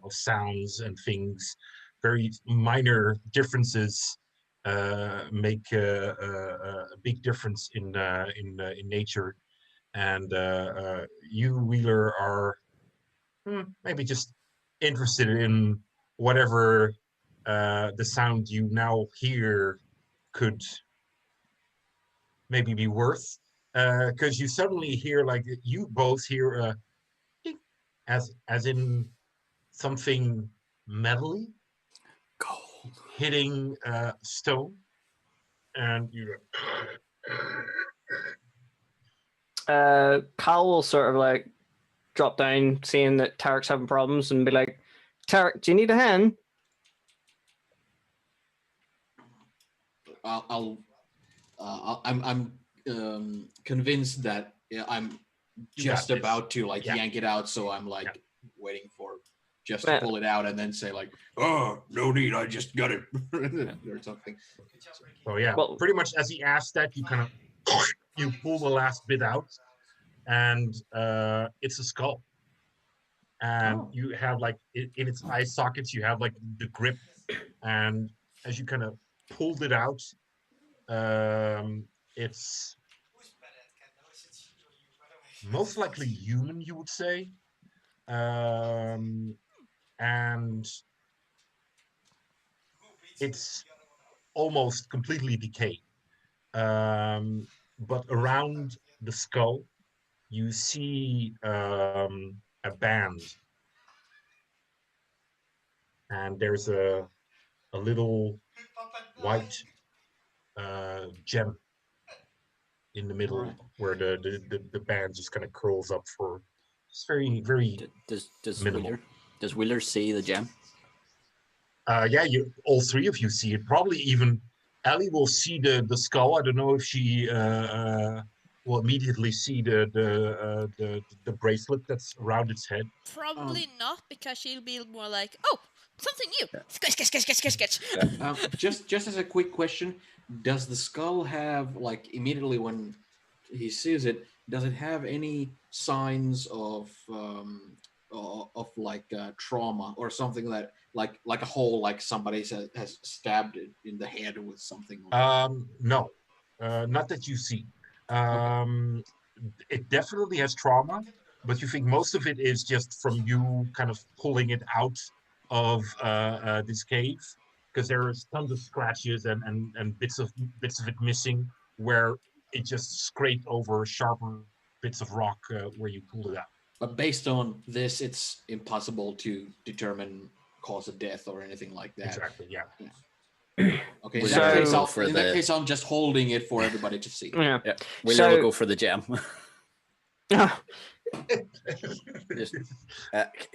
sounds and things. Very minor differences make a big difference in nature. And you, Wheeler, are maybe just interested in whatever the sound you now hear could maybe be worth. Because you suddenly hear, like, you both hear a as in something metally Gold. hitting stone, and you. Cal will sort of like drop down, seeing that Tarek's having problems, and be like, "Tarek, do you need a hand?" I'm convinced that I'm just about to like yank it out, so I'm like waiting for just to pull it out and then say like, "Oh, no need, I just got it," or something. So yeah, well, pretty much as he asked that, you kind of you pull the last bit out, and it's a skull. And you have like in its eye sockets, you have like the grip, and as you kind of pulled it out, it's most likely human, you would say, and it's almost completely decayed. But around the skull, you see a band, and there's a little white gem in the middle where the band just kind of curls up for. It's very minimal. Does Wheeler see the gem? Yeah, you all three of you see it. Probably even Ellie will see the skull. I don't know if she will immediately see the bracelet that's around its head. Probably not, because she'll be more like, "Oh, something new." Sketch. Just as a quick question, does the skull have, like, immediately when he sees it, does it have any signs of like trauma or something, that like a hole, like somebody has stabbed it in the head with something? No, not that you see. It definitely has trauma, but you think most of it is just from you kind of pulling it out of this cave, because there's tons of scratches and bits of it missing where it just scraped over sharper bits of rock where you pulled it out. But based on this, it's impossible to determine cause of death or anything like that. Exactly. Yeah. Okay. In that case, I'm just holding it for everybody to see. Yeah. Wheeler will go for the gem. Just,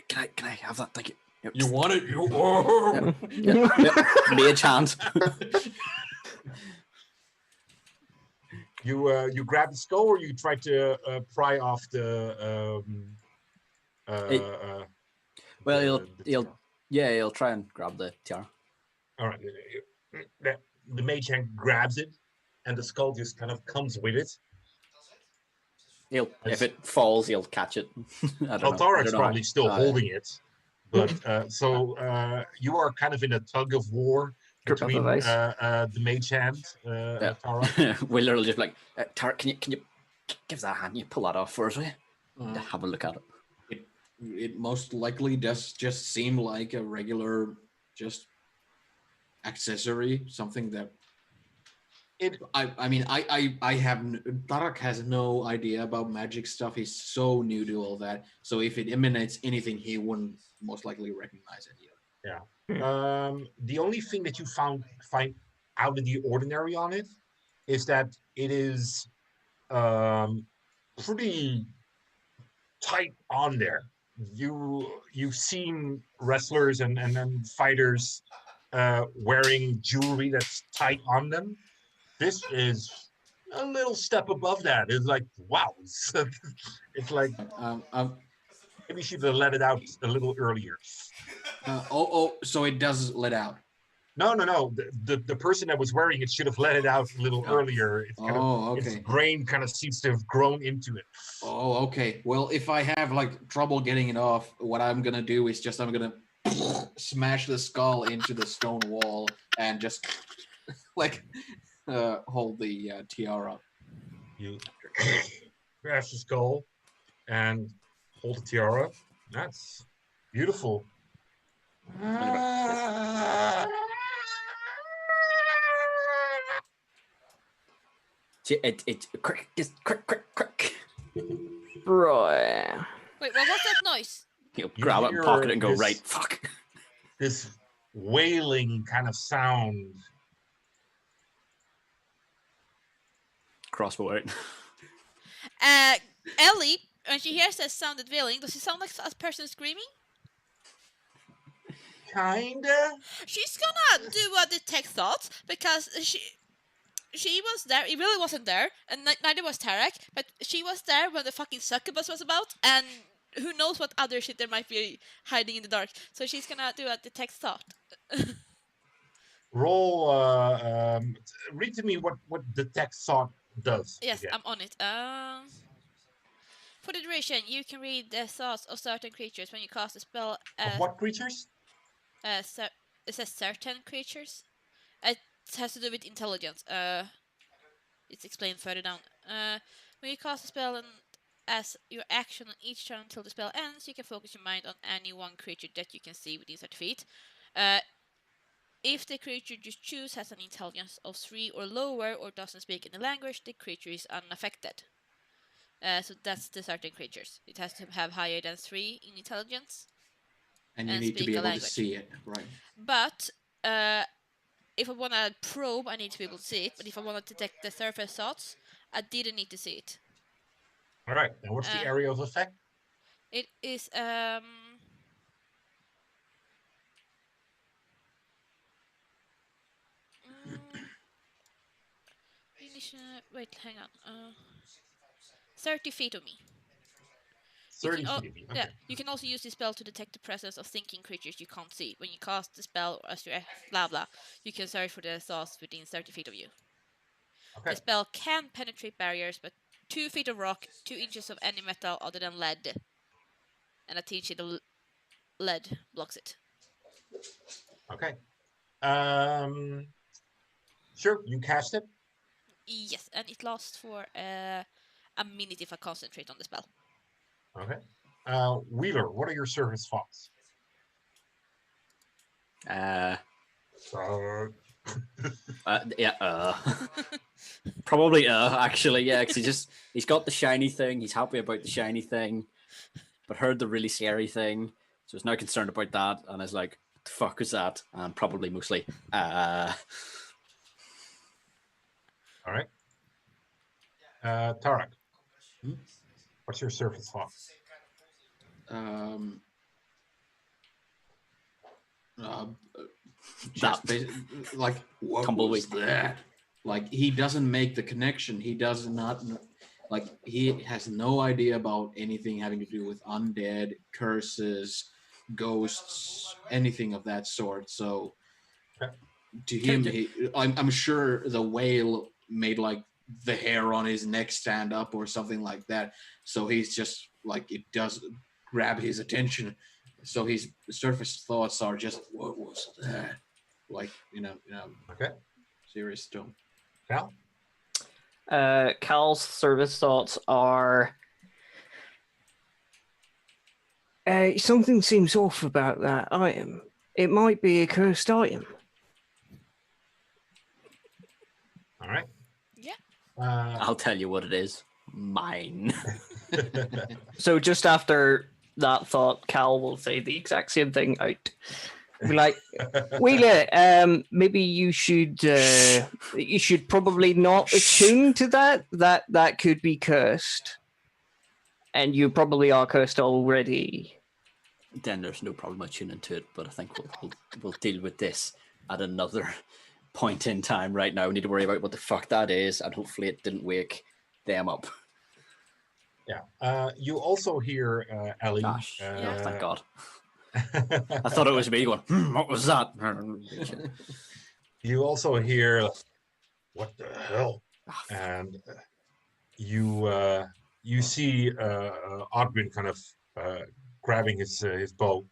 can I have that? Thank you. Yep. You want it? Mage hand. You grab the skull, or you try to pry off the. Well, he'll try and grab the tiara. All right. The mage hand grabs it, and the skull just kind of comes with it. If it falls, he'll catch it. Tarek's probably still holding it, but you are kind of in a tug of war between the mage hand, Tara. Wheeler will just be like, Tarek, can you give that hand? You pull that off for us, will you? Have a look at it. It most likely does just seem like a regular just accessory, something that. I have Tarak has no idea about magic stuff. He's so new to all that. So if it emanates anything, he wouldn't most likely recognize it either. Yeah. The only thing that you find out of the ordinary on it is that it is pretty tight on there. You've seen wrestlers and then fighters wearing jewelry that's tight on them. This is a little step above that. It's like wow. It's like Um, maybe she should have let it out a little earlier. so it does let out. No. The person that was wearing it should have let it out a little Oh. earlier. It's kind of its Okay. brain kind of seems to have grown into it. Oh, okay. Well, if I have like trouble getting it off, what I'm gonna do is just I'm gonna smash the skull into the stone wall and just like hold the tiara. You crash the skull and hold the tiara. That's beautiful. It quick, just quick. Right. Wait, what was that noise? He'll You grab it and hear pocket it and go, this- right, fuck. This wailing kind of sound. Crossbow out. Ellie, when she hears that sounded wailing, does it sound like a person screaming? Kinda. She's gonna do a detect thoughts because she was there. It really wasn't there, and neither was Tarek. But she was there when the fucking succubus was about, and who knows what other shit there might be hiding in the dark. So she's gonna do a detect thought. Roll. Read to me what detect thought does. Yes, again. I'm on it. For the duration, you can read the thoughts of certain creatures when you cast a spell. Of what creatures? It says certain creatures. It has to do with intelligence. It's explained further down. When you cast a spell and as your action on each turn until the spell ends, you can focus your mind on any one creature that you can see within 30 feet. If the creature you choose has an intelligence of 3 or lower or doesn't speak any language, the creature is unaffected. So that's the certain creatures. It has to have higher than 3 in intelligence. And you And need to speak be a able to language. see it, right? But if I want to probe, I need to be able to see it. But if I want to detect the surface thoughts, I didn't need to see it. All right. And what's the Uh, area of effect? It is wait, hang on. 30 feet of me. 30 Oh, feet. Okay. yeah, you can also use this spell to detect the presence of thinking creatures you can't see. When you cast the spell as your blah blah, you can search for the thoughts within 30 feet of you. Okay. The spell can penetrate barriers, but 2 feet of rock, 2 inches of any metal other than lead, and a thin sheet of lead blocks it. Okay. Sure. You cast it. Yes, and it lasts for a minute if I concentrate on the spell. Okay. Wheeler, what are your service thoughts? Probably actually, yeah, because he's got the shiny thing, he's happy about the shiny thing, but heard the really scary thing, so he's now concerned about that, and is like, what the fuck is that? And probably mostly All right. Tarek, what's your service thought? Just That. like what Tumbleweed. was that? Like he doesn't make the connection. He does not like he has no idea about anything having to do with undead, curses, ghosts, anything of that sort. So Okay. to him, I'm sure the whale made like the hair on his neck stand up or something like that. So he's just like it does grab his attention. So his surface thoughts are just what was that? Like Okay. serious stuff. Cal? Cal's service thoughts are something seems off about that item. It might be a cursed item. All right. Yeah. I'll tell you what it is. Mine. So just after that thought, Cal will say the exact same thing out. Be like, Wheeler, maybe you should probably not attune to that. That could be cursed. And you probably are cursed already. Then there's no problem with tuning to it, but I think we'll deal with this at another point in time. Right now, we need to worry about what the fuck that is, and hopefully it didn't wake them up. Yeah. You also hear Ellie. Gosh, Yeah. thank God. I thought it was me going, what was that? You also hear, what the hell? Ah, And you see Odwin kind of grabbing his bow.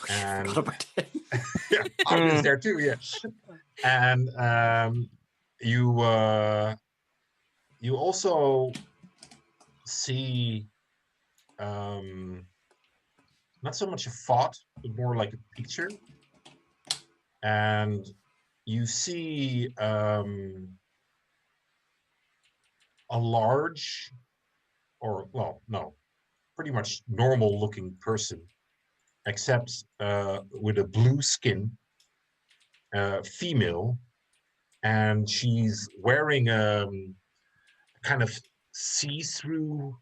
And forgot about it. yeah, Odwin's there too, yeah. And you also see not so much a thought, but more like a picture. And you see a large, or well, no, pretty much normal looking person, except with a blue skin, female, and she's wearing kind of see-through,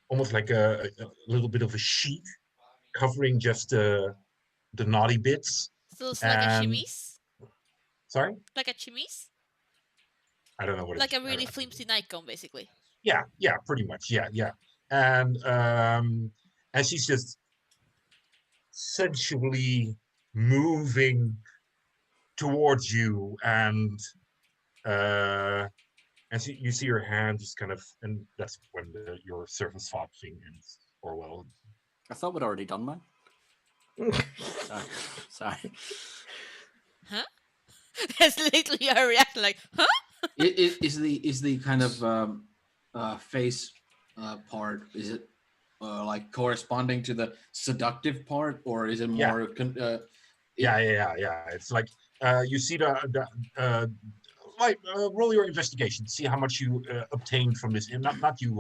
almost like a little bit of a sheet covering just the naughty bits. So it's like a And chemise? sorry, Like a chemise? I don't know what Like it's, a really flimsy nightgown, basically. yeah, pretty much, yeah. And she's just sensually moving towards you, and you see her hand just kind of, and that's when your surface thought thing ends. Or well, I thought we'd already done mine. Sorry. Huh? That's literally her reaction, like, huh? Is the kind of face part, is it like corresponding to the seductive part, or is it Yeah. more yeah. It's like you see the roll your investigation. See how much you obtained from this. Not you.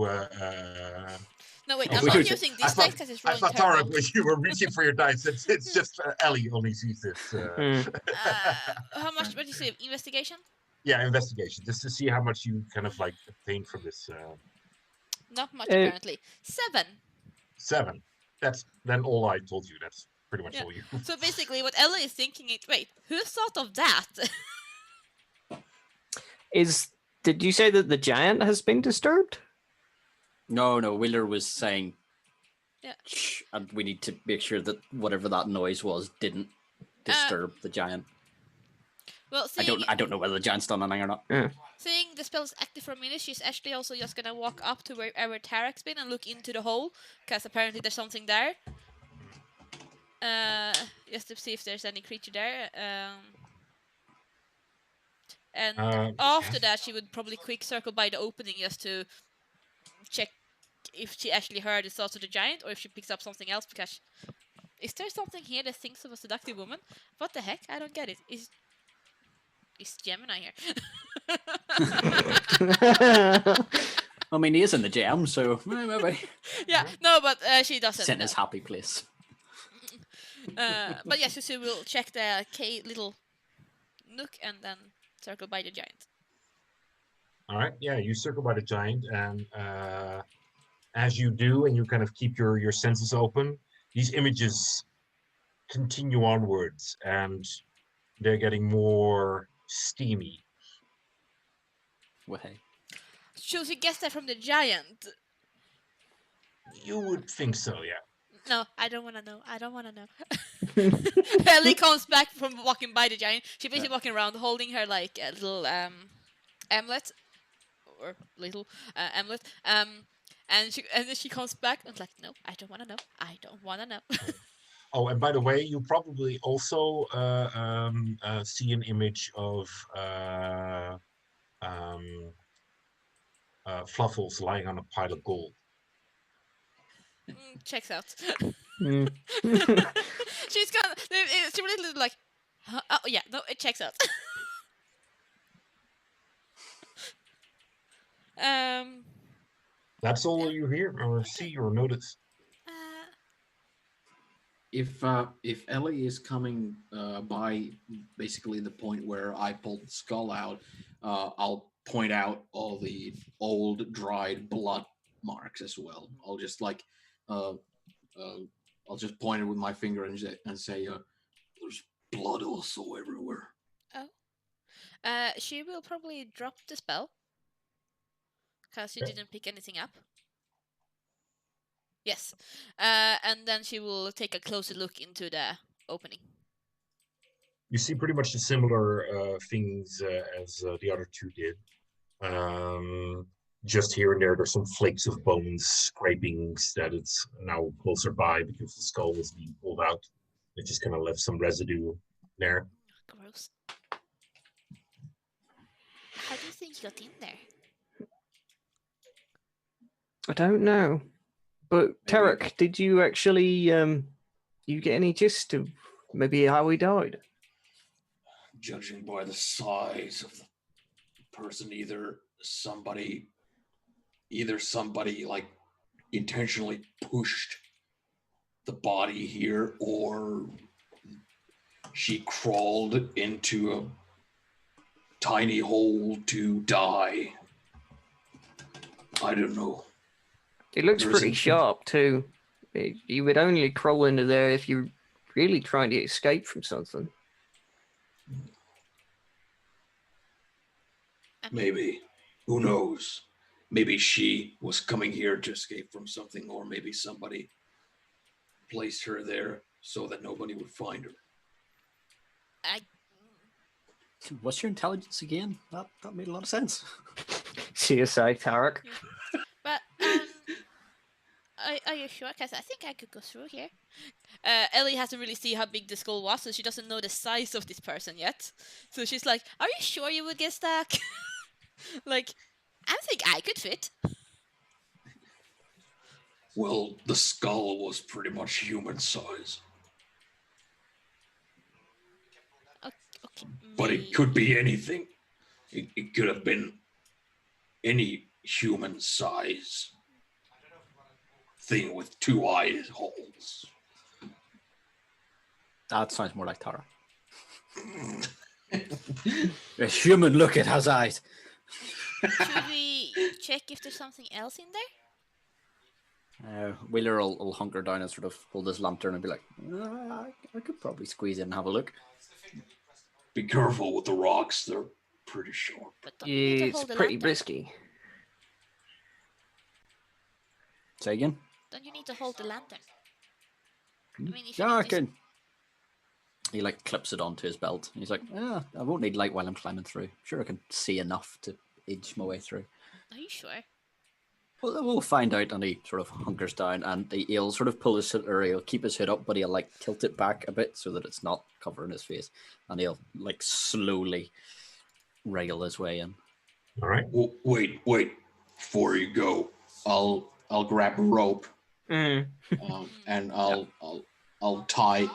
No, wait, Oh, I'm sorry. not using I this thought- dice because it's I rolling thought Tara, terrible. when you were reaching for your dice, it's just Ellie only sees this. How much, what did you say, investigation? Yeah, investigation, just to see how much you kind of like obtained from this. Not much, Uh, apparently. 7. 7. That's then all I told you. That's pretty much Yeah. all you. So basically, what Ella is thinking is, wait, who thought of that? Did you say that the giant has been disturbed? No, Wheeler was saying, Yeah. shh, and we need to make sure that whatever that noise was didn't disturb the giant. Well, I don't know whether the giant's done anything or not. seeing the spell is active for a minute, she's actually also just gonna walk up to wherever Tarek's been and look into the hole, because apparently there's something there. Just to see if there's any creature there. And after that, she would probably quick circle by the opening just to check if she actually heard the thoughts of the giant, or if she picks up something else. Because is there something here that thinks of a seductive woman? What the heck? I don't get it. Is Gemini here? I mean, he is in the jam, so maybe. Yeah, no, but she doesn't. It's in his happy place. But yes, so we'll check the little nook and then circle by the giant. All right, yeah, you circle by the giant, and as you do, and you kind of keep your senses open, these images continue onwards, and they're getting more steamy. Well, hey. So she gets that from the giant. You would think so, yeah. No, I don't want to know. I don't want to know. Ellie comes back from walking by the giant. She's basically walking around holding her like a little amulet, or little amulet. And then she comes back and like, no, I don't want to know. I don't want to know. Oh, and by the way, you probably also see an image of Fluffles lying on a pile of gold. Checks out. Mm. She's got. It's really like. Huh? Oh yeah, no, it checks out. That's all you hear or see or notice. If Ellie is coming by basically the point where I pulled the skull out, I'll point out all the old dried blood marks as well. I'll just like uh, uh, I'll just point it with my finger and say there's blood also everywhere. Oh. She will probably drop the spell because she didn't pick anything up. Yes. And then she will take a closer look into the opening. You see pretty much the similar things as the other two did. Just here and there, there's some flakes of bones, scrapings that it's now closer by because the skull was being pulled out. It just kind of left some residue there. Gross. How do you think you got in there? I don't know. But Maybe- Tarek, did you actually you get any gist of maybe how he died? Judging by the size of the person, either somebody like intentionally pushed the body here, or she crawled into a tiny hole to die. I don't know. It looks There pretty isn't- sharp too. You would only crawl into there if you're really trying to escape from something. Maybe. Who knows? Maybe she was coming here to escape from something, or maybe somebody placed her there so that nobody would find her. I What's your intelligence again? That made a lot of sense. CSI Tarek. But are you sure? Because I think I could go through here. Ellie hasn't really seen how big the skull was, so she doesn't know the size of this person yet. So she's like, "Are you sure you would get stuck?" Like, I think I could fit. Well, the skull was pretty much human size, Okay, but it could be anything. It could have been any human size thing with 2 eye holes. That sounds more like Tara. A human look, it has eyes. Should we check if there's something else in there? Wheeler will hunker down and sort of hold his lantern and be like, I could probably squeeze in and have a look. Be careful with the rocks, they're pretty sharp. But don't you need to It's hold the pretty lantern? risky. Say again? Don't you need to hold the lantern? I mean, if you Yeah, I need to- can. He like clips it onto his belt. He's like, I won't need light while I'm climbing through. Sure, I can see enough to edge my way through. Are you sure? Well, we'll find out. And he sort of hunkers down, and he'll sort of pull his hood, or he'll keep his hood up, but he'll like tilt it back a bit so that it's not covering his face, and he'll like slowly wriggle his way in. All right. Well, wait. Before you go, I'll grab a rope and I'll tie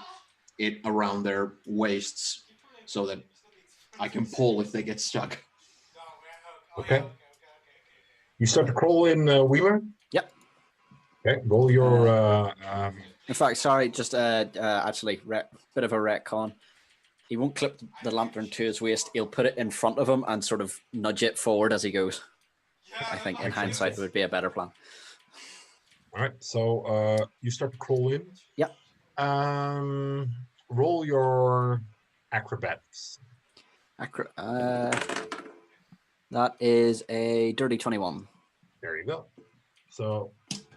it around their waists so that I can pull if they get stuck. Okay. You start to crawl in, Wheeler? Yep. Okay, roll your... In fact, sorry, just actually, bit of a retcon. He won't clip the lantern to his waist. He'll put it in front of him and sort of nudge it forward as he goes. I think in hindsight it would be a better plan. All right, so you start to crawl in. Yep. Roll your acrobatics. That is a dirty 21. There you go. So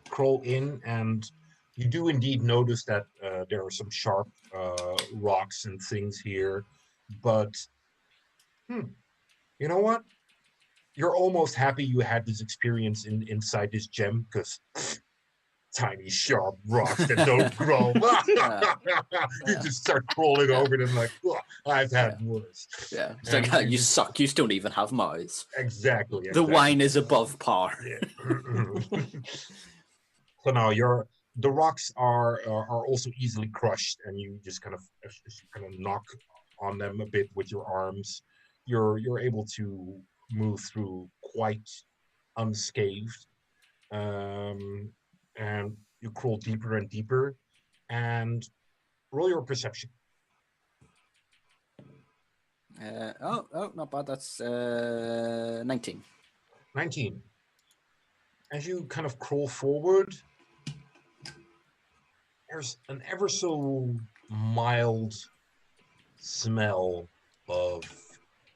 crawl in, and you do indeed notice that there are some sharp rocks and things here, but you know what? You're almost happy you had this experience inside this gem, because tiny sharp rocks that don't grow. You just start crawling over them like, oh, I've had worse. Yeah, it's And like, you suck, you don't even have mouths. Exactly. The wine is above par. Yeah. So now the rocks are also easily crushed, and you just kind of knock on them a bit with your arms. You're able to move through quite unscathed, and you crawl deeper and deeper, and roll your perception. Not bad. That's 19. 19. As you kind of crawl forward, there's an ever so mild smell of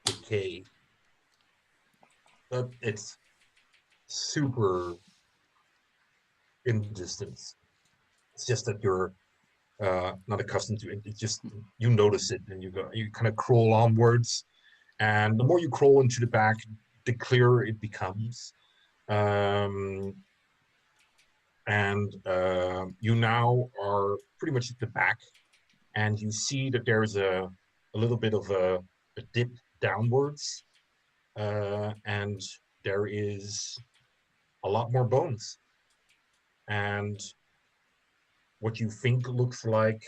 decay, but it's super in the distance. It's just that you're not accustomed to it. It's just you notice it, and you kind of crawl onwards, and the more you crawl into the back, the clearer it becomes. Um, and you now are pretty much at the back, and you see that there's a little bit of a dip downwards, and there is a lot more bones. And what you think looks like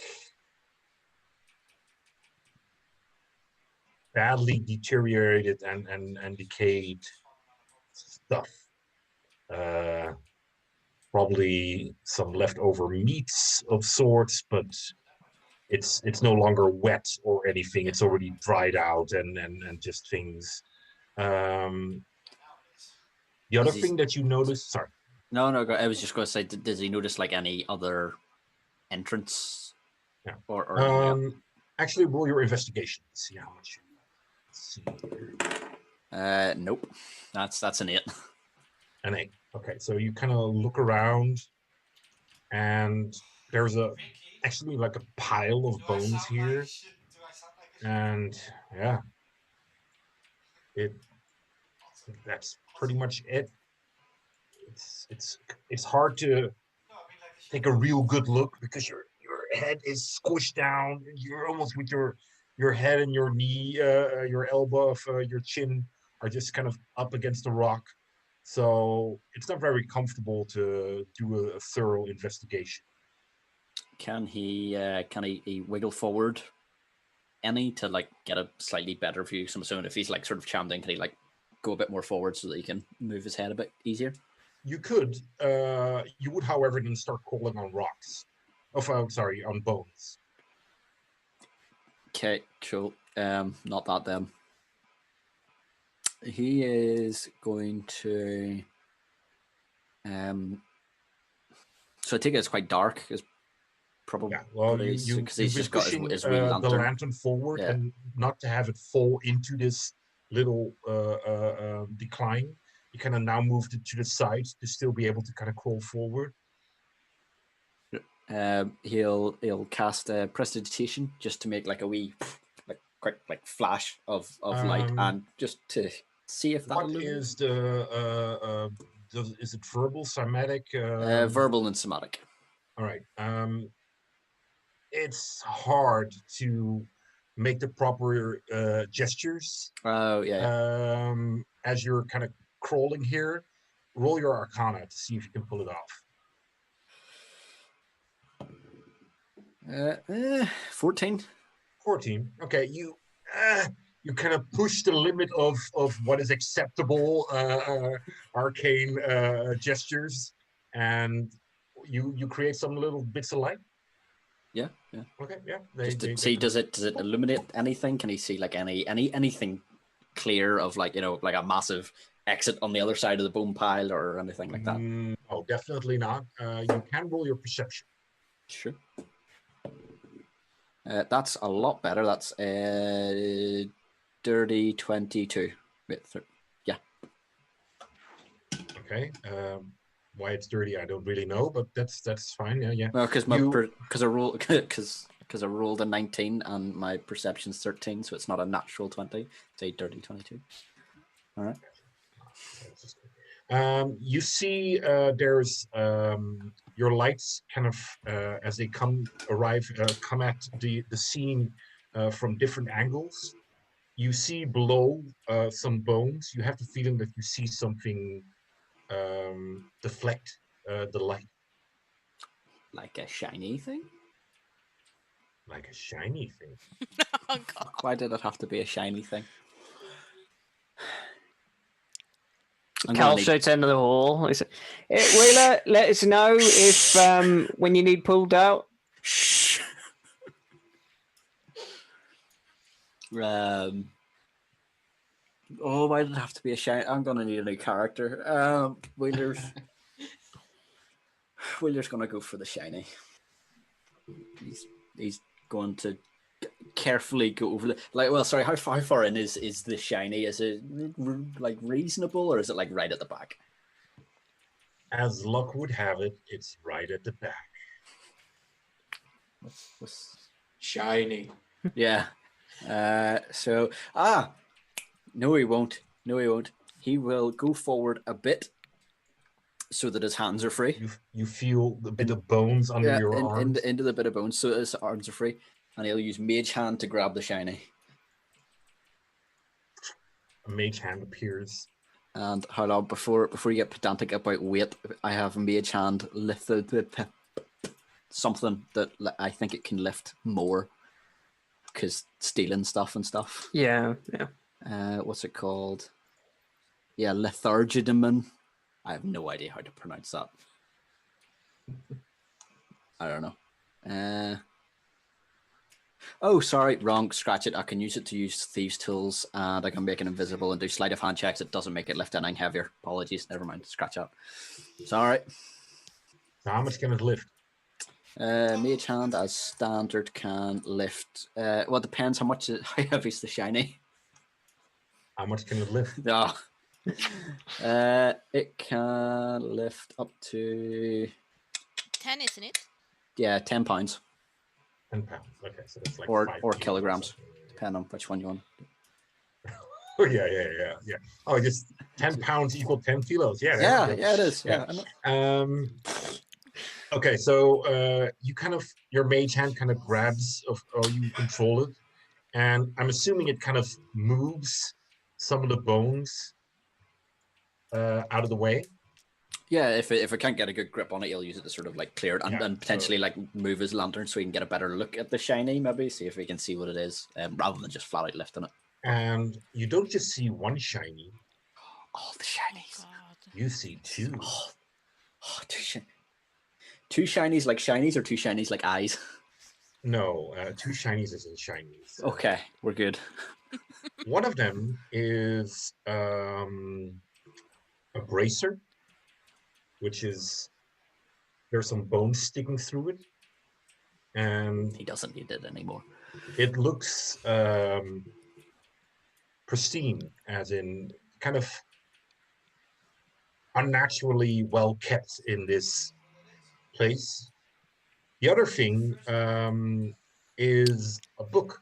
badly deteriorated and decayed stuff. Uh, Probably some leftover meats of sorts, but it's no longer wet or anything. It's already dried out and just things. Um, the other thing that you notice, sorry. No. I was just going to say, does he notice like any other entrance? Yeah. Or Actually, roll your investigation. Let's see how much you see here. Nope. That's an 8. An 8. Okay, so you kind of look around, and there's actually like a pile of bones here, and yeah, that's pretty much it. It's hard to take a real good look because your head is squished down. You're almost with your head and your knee, your elbow of your chin are just kind of up against the rock. So it's not very comfortable to do a thorough investigation. Can he wiggle forward any to like get a slightly better view? So I'm assuming if he's like sort of chammed in, can he like go a bit more forward so that he can move his head a bit easier? You could. You would, however, then start crawling on rocks. Sorry, on bones. Okay, cool. Not that then. He is going to. So I think it's quite dark. It's probably because he's just got his wee lantern. The lantern forward, and not to have it fall into this little decline. You kind of now moved it to the side to still be able to kind of crawl forward. He'll cast a prestidigitation just to make like a wee like quick like flash of light, and just to see if that. What is the is it verbal, somatic? Verbal and somatic. All right. It's hard to make the proper gestures. Oh yeah. As you're kind of crawling here, roll your Arcana to see if you can pull it off. 14. 14. Okay, you kind of push the limit of what is acceptable arcane gestures, and you create some little bits of light. Yeah. Okay, yeah. Does it illuminate anything? Can he see like anything clear of like like a massive exit on the other side of the bone pile or anything like that? No, definitely not. You can roll your perception. Sure. That's a lot better. That's dirty 22. Wait, yeah. Okay. Why it's dirty, I don't really know, but that's fine. Yeah. Well, because I rolled a 19 and my perception's 13, so it's not a natural 20. It's a dirty 22. All right. You see, there's your lights kind of as they come at the scene from different angles. You see below some bones. You have the feeling that you see something deflect the light. Like a shiny thing? Like a shiny thing. Oh, God. Why did it have to be a shiny thing? Cal shouts into the hole. He said, "Wheeler, let us know if when you need pulled out." Shh. Oh, why did it have to be a shiny? I'm gonna need a new character. Wheeler's gonna go for the shiny. He's going to carefully go over the well. Sorry, how far in is the shiny? Is it like reasonable, or is it like right at the back? As luck would have it, it's right at the back. Shiny. Yeah. So no, he won't. No, he won't. He will go forward a bit so that his hands are free. You feel the bit of bones under your arms. Into the bit of bones, so his arms are free, and he'll use Mage Hand to grab the shiny. A mage hand appears. And hold on, before you get pedantic about weight, I have Mage Hand lifted something that I think it can lift more because stealing stuff and stuff. Yeah. What's it called? Yeah, lethargidamin. I have no idea how to pronounce that. I don't know. Oh, sorry, wrong. Scratch it. I can use it to use thieves' tools, and I can make it invisible and do sleight of hand checks. It doesn't make it lift anything heavier. Apologies. Never mind. Scratch that. It's all right. So how much can it lift? Mage Hand as standard can lift. Well, it depends how heavy is the shiny. How much can it lift? No. It can lift up to 10, isn't it? 10 pounds. 10 pounds. Okay, so that's like or 5 kilograms, kilos. depending on which one you want. Oh yeah. Oh, just 10 pounds equal 10 kilos. Yeah, it is. Yeah. Okay, so your mage hand kind of grabs or you control it, and I'm assuming it kind of moves some of the bones out of the way. Yeah, if it can't get a good grip on it, he'll use it to sort of like clear it and potentially like move his lantern so he can get a better look at the shiny, maybe see if he can see what it is, rather than just flat out lifting it. And you don't just see one shiny. Oh, the shinies! Oh, God. You see two. Two shinies like shinies, or two shinies like eyes? No, two shinies as in shinies. Okay, we're good. One of them is a bracer, which is there's some bones sticking through it, and He doesn't need it anymore. it looks pristine, as in kind of unnaturally well kept in this place. The other thing is a book.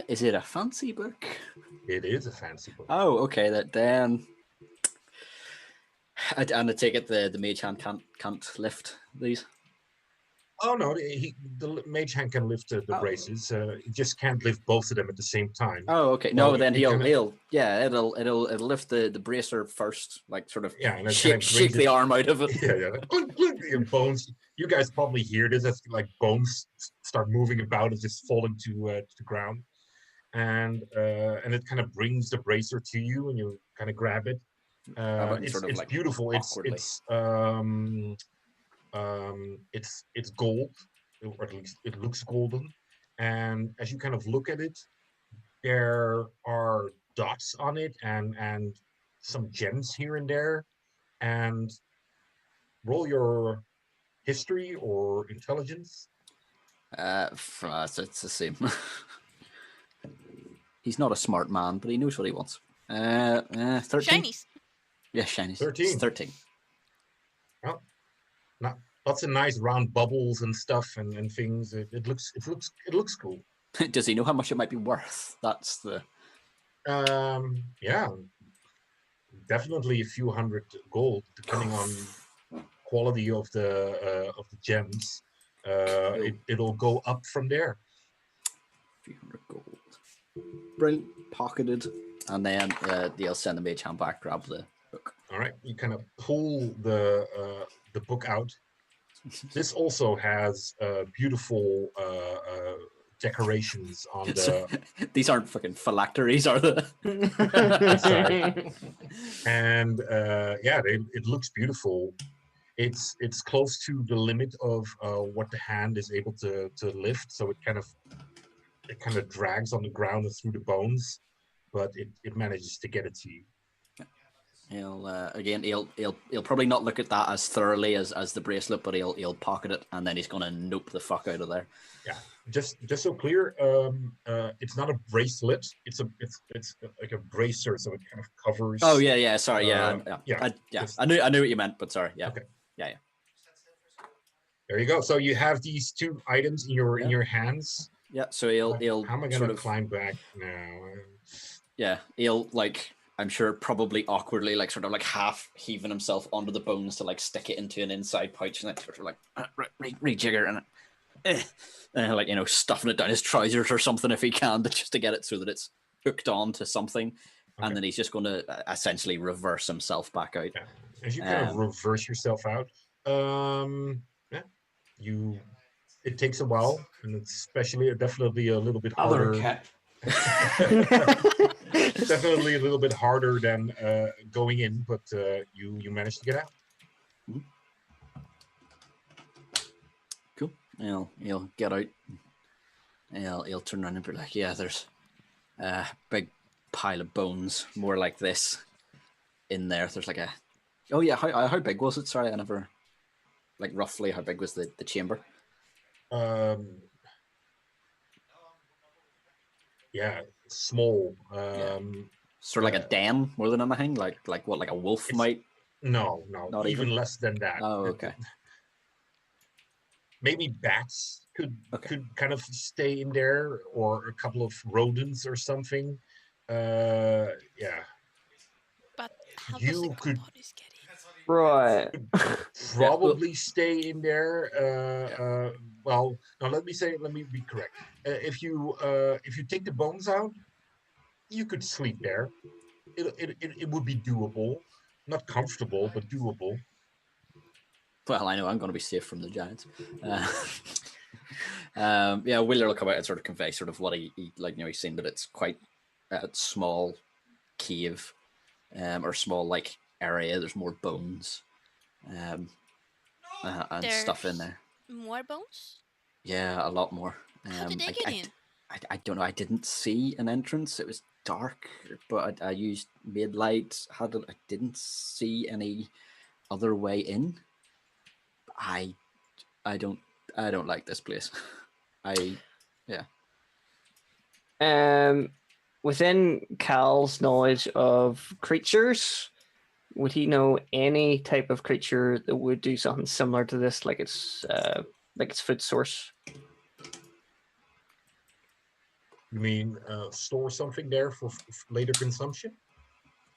Is it a fancy book? It is a fancy book. Oh, okay. Then, and I take it the mage hand can't lift these. Oh no, the mage hand can lift the braces. He just can't lift both of them at the same time. Oh, okay. No, then it'll lift the bracer first, like sort of and shake the arm out of it. Yeah. Bones. You guys probably hear this as like bones start moving about and just falling to the ground, and it kind of brings the bracer to you, and you kind of grab it. It's like beautiful. Awkwardly. It's gold, or at least it looks golden. And as you kind of look at it, there are dots on it and some gems here and there. And roll your history or intelligence. It's the same. He's not a smart man, but he knows what he wants. 13. Shinies. Yeah, shinies. 13. It's 13. Well, lots of nice round bubbles and stuff and things. It looks cool. Does he know how much it might be worth? That's the. Yeah, definitely a few hundred gold, depending on quality of the gems. It'll go up from there. 300 gold. Brilliant. Pocketed, and then they'll send the mage hand back, grab the book. All right, you kind of pull the book out. This also has beautiful decorations on the. These aren't fucking phylacteries, are they? And it looks beautiful. It's close to the limit of what the hand is able to lift, so it kind of drags on the ground and through the bones, but it manages to get it to you. He'll again. He'll probably not look at that as thoroughly as the bracelet, but he'll pocket it, and then he's gonna nope the fuck out of there. Yeah, just so clear, it's not a bracelet. It's like a bracer, so it kind of covers. Oh yeah. Sorry, yeah. I knew what you meant, but sorry. Yeah. Okay. Yeah. There you go. So you have these two items in your hands. Yeah. So he'll. How am I going to climb back now? Yeah, he'll like. I'm sure probably awkwardly, like sort of like half heaving himself onto the bones to like stick it into an inside pouch, and then sort of like rejigger and like stuffing it down his trousers or something if he can, just to get it so that it's hooked on to something, and then he's just going to essentially reverse himself back out. Yeah. As you kind of reverse yourself out, it takes a while, and it's definitely a little bit harder. Other cat. Definitely a little bit harder than going in, but you managed to get out. Cool. He'll get out. He'll turn around and be like, "Yeah, there's a big pile of bones, more like this, in there. There's like a. Oh yeah, how big was it? Sorry, I never. Like roughly, how big was the chamber? Yeah, small. Sort of like a den more than anything. Like what? Like a wolf might. No, Not even less than that. Oh, okay. Maybe bats could kind of stay in there, or a couple of rodents or something. Yeah. But how does You the could- bodies get in? Right. Probably stay in there. Well, now let me be correct. If you take the bones out, you could sleep there. It would be doable, not comfortable, but doable. Well, I know I'm going to be safe from the giants. Yeah, Wheeler will come out and sort of convey sort of what he like. He's seen that it's quite a small cave, or small like area. There's more bones, and stuff in there. More bones? Yeah, a lot more. How did they get in? I don't know. I didn't see an entrance. It was dark, but I used mid light. I didn't see any other way in. I don't like this place. Within Cal's knowledge of creatures, would he know any type of creature that would do something similar to this, like its food source? You mean store something there for later consumption?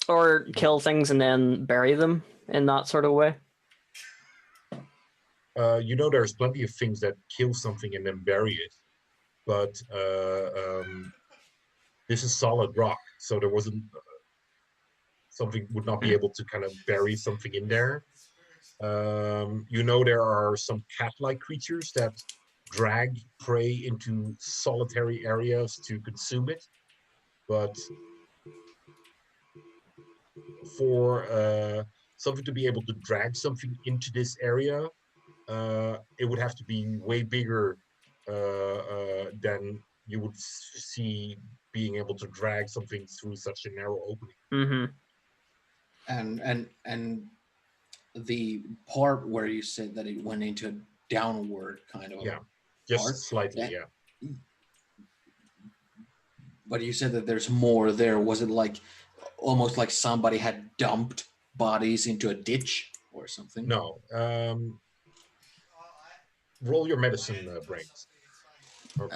Or kill things and then bury them in that sort of way? There's plenty of things that kill something and then bury it, but this is solid rock, so there wasn't something would not be able to kind of bury something in there. There are some cat-like creatures that drag prey into solitary areas to consume it, but for something to be able to drag something into this area, it would have to be way bigger than you would see being able to drag something through such a narrow opening. Mm-hmm. And the part where you said that it went into a downward kind of just part, slightly, but you said that there's more there. Was it like almost like somebody had dumped bodies into a ditch or something? No. Roll your medicine, brains. Nope.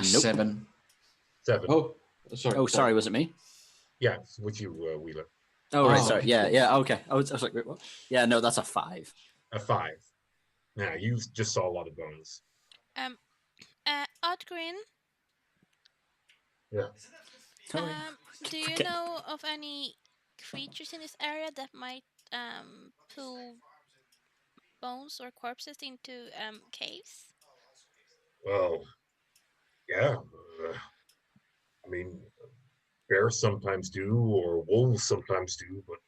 7. 7. Oh, sorry. Oh, sorry. Was it me? Yeah, it's with you, Wheeler. Oh, right. Oh. Sorry. Yeah. Okay. I was like, wait, what? Yeah. No, that's a 5. A 5. Now, you just saw a lot of bones. Oddgrin, Yeah. do you know of any creatures in this area that might pull bones or corpses into caves? Well, yeah. I mean, bears sometimes do, or wolves sometimes do, but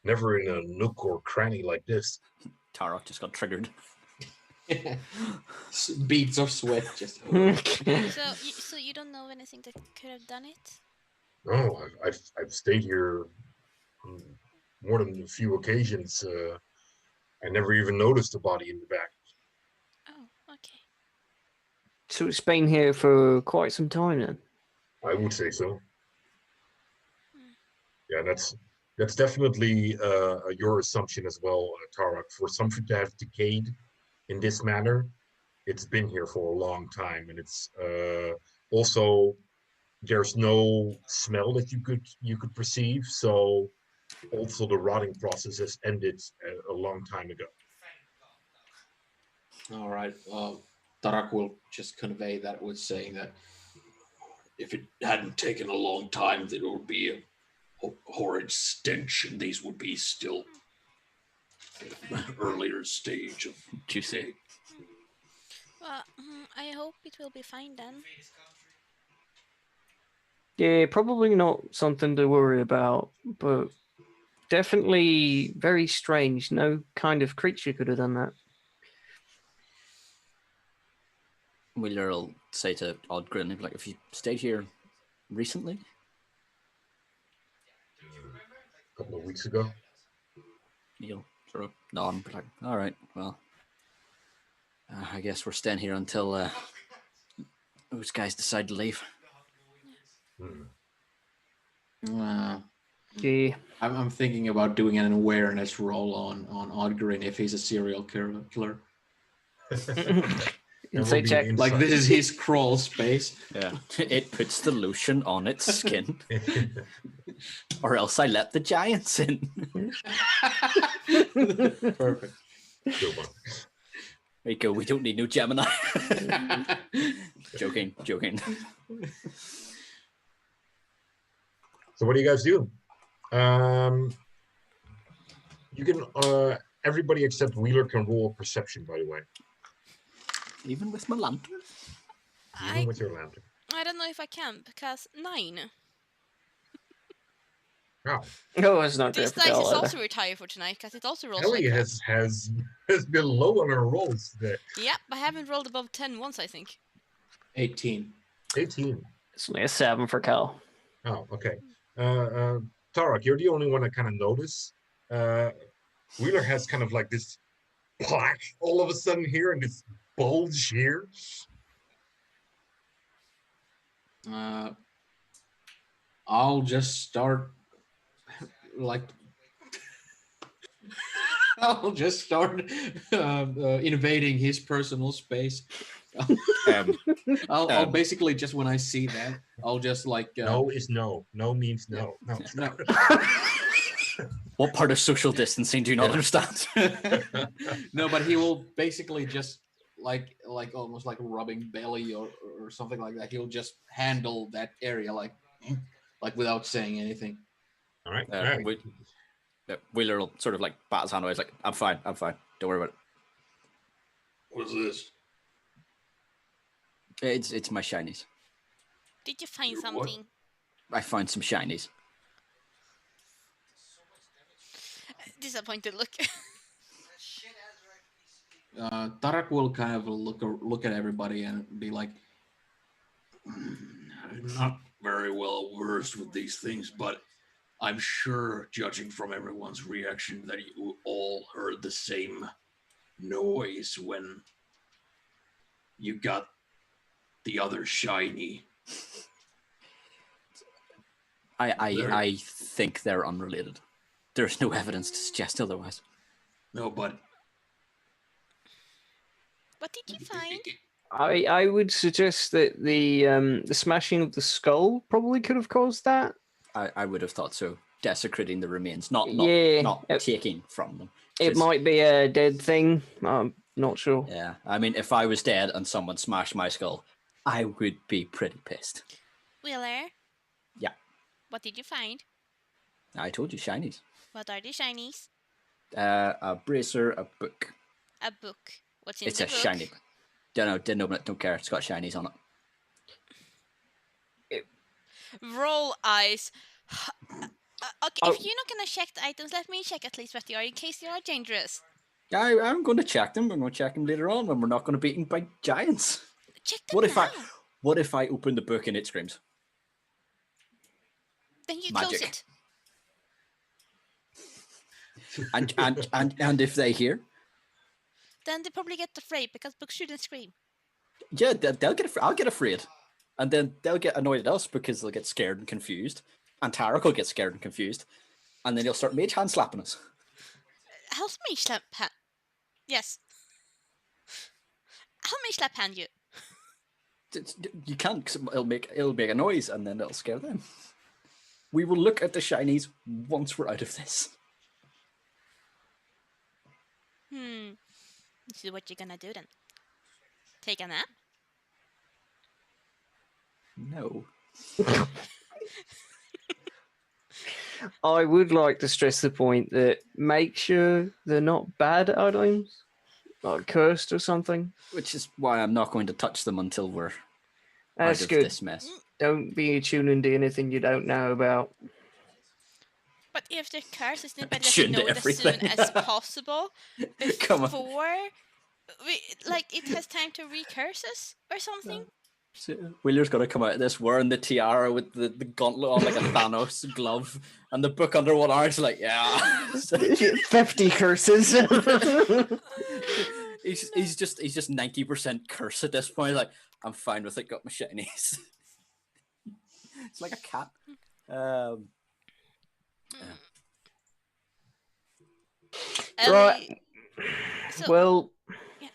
never in a nook or cranny like this. Tarok just got triggered. Beads of sweat just. So you don't know anything that could have done it? No, I've stayed here on more than a few occasions. I never even noticed the body in the back. Oh, okay. So it's been here for quite some time then. I would say so. Hmm. Yeah, that's definitely your assumption as well, Tarak. For something to have decayed in this manner, it's been here for a long time, and it's also there's no smell that you could perceive. So also the rotting process has ended a long time ago. All right. Tarak will just convey that with saying that if it hadn't taken a long time, there would be a horrid stench, and these would be still earlier stage of Juicy. Well, I hope it will be fine then. Yeah, probably not something to worry about, but definitely very strange. No kind of creature could have done that. Wheeler will say to Oddgren, like, "If you stayed here recently?" A couple of weeks ago. He'll sort of nod, like, "All right, well, I guess we're staying here until those guys decide to leave." Hmm. Yeah. I'm thinking about doing an awareness roll on Oddgren if he's a serial killer. That Insight would be check. an Like this is his crawl space. Yeah, it puts the lotion on its skin, or else I let the giants in. Perfect. Good one. There you go. We don't need no Gemini. Joking. So what do you guys do? You can everybody except Wheeler can roll perception, by the way, Even with my lantern. even with your lantern. I don't know if I can because 9. Wow. No, it's not This great for dice is Cal also either. retired for tonight because it also rolls Ellie like crap. has been low on her rolls today. Yep, I haven't rolled above 10 once, I think. 18. 18. It's only a 7 for Cal. Oh, okay. Tarak, you're the only one I kind of notice. Wheeler has kind of like this plaque all of a sudden here and this bulge here. I'll just start like I'll just start invading his personal space. I'll basically just when I see that, I'll just like No is no. No means no. No. no. What part of social distancing do you not understand? No, but he will basically just like almost like rubbing belly or something like that. He'll just handle that area like without saying anything. All right. All right. Wheeler will sort of like bat his hand away. He's like, I'm fine. Don't worry about it. What's this? It's my shinies. Did you find Your what? something? I found some shinies. Disappointed look. Tarak will kind of look at everybody and be like, I'm not very well versed with these things, but I'm sure, judging from everyone's reaction, that you all heard the same noise when you got the other shiny. I think they're unrelated. There's no evidence to suggest otherwise. No, but What did you find? I would suggest that the smashing of the skull probably could have caused that. I would have thought so. Desecrating the remains, not taking from them. It might be a dead thing. I'm not sure. Yeah, I mean, if I was dead and someone smashed my skull, I would be pretty pissed. Wheeler? Yeah. What did you find? I told you, shinies. What are the shinies? A bracer, a book. A book. What's in It's the a book? shiny. Don't know, didn't open it, don't care. It's got shinies on it. Roll eyes. Okay, if you're not gonna check the items, let me check at least what they are in case they are dangerous. I'm going to check them. I'm going to check them later on when we're not going to be eaten by giants. Check them What if now. What if I open the book and it screams? Then you Magic. close it. And if they hear, Then they probably get afraid because books shouldn't scream. yeah, they'll get. I'll get afraid, and then they'll get annoyed at us because they'll get scared and confused, and Tarek will get scared and confused, and then he'll start mage hand slapping us. Help me slap hand. Yes. Help me slap hand you. You can't, because it'll make a noise, and then it'll scare them. We will look at the shinies once we're out of this. This is what you're gonna do then. Take a nap? No. I would like to stress the point that make sure they're not bad items, like cursed or something. Which is why I'm not going to touch them until we're That's out of good. this mess. Don't be tuning into anything you don't know about. But if the curse is nearby, Tune let to me know it as soon everything. as possible. Come on. Before it has time to recurse us or something. So Wheeler's got to come out of this wearing the tiara with the gauntlet on like a Thanos glove and the book under one arm. It's like, yeah. 50 curses. he's just 90% curse at this point. Like, I'm fine with it, got my shinies. It's like a cat. Right. So, Well, yeah.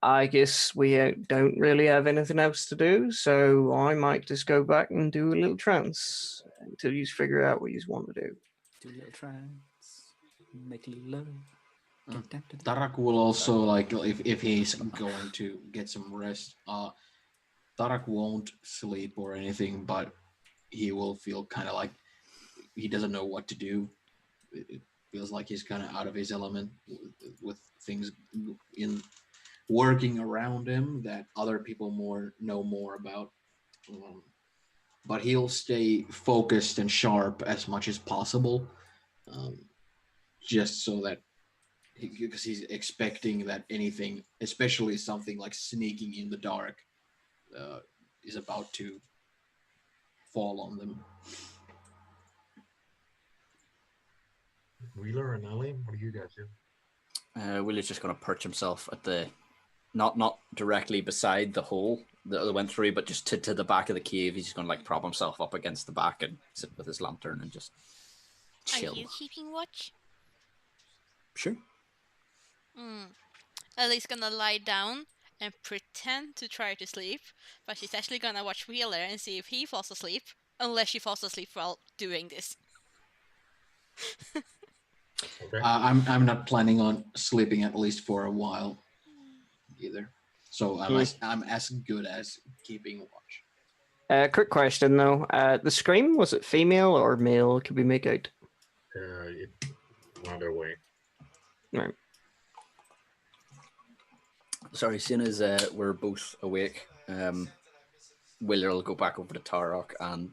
I guess we don't really have anything else to do, so I might just go back and do a little trance until you figure out what you want to do. Do a little trance, make a little love. Tarak will also, like, if he's going to get some rest, Tarak won't sleep or anything, but he will feel kind of like he doesn't know what to do. It feels like he's kind of out of his element with things in working around him that other people know more about. But he'll stay focused and sharp as much as possible, just so that because he's expecting that anything, especially something like sneaking in the dark, is about to fall on them. Wheeler and Ellie, what do you guys do? Wheeler's just going to perch himself at the, not directly beside the hole that they went through, but just to the back of the cave. He's just going to like prop himself up against the back and sit with his lantern and just chill. Are you keeping watch? Sure. Ellie's gonna lie down and pretend to try to sleep, but she's actually gonna watch Wheeler and see if he falls asleep, unless she falls asleep while doing this. Okay. I'm not planning on sleeping at least for a while either. So I'm as good as keeping watch. Quick question though. The scream, was it female or male? Could we make out? Either way. Right. Sorry, seeing as we're both awake, Wheeler will go back over to Tarok and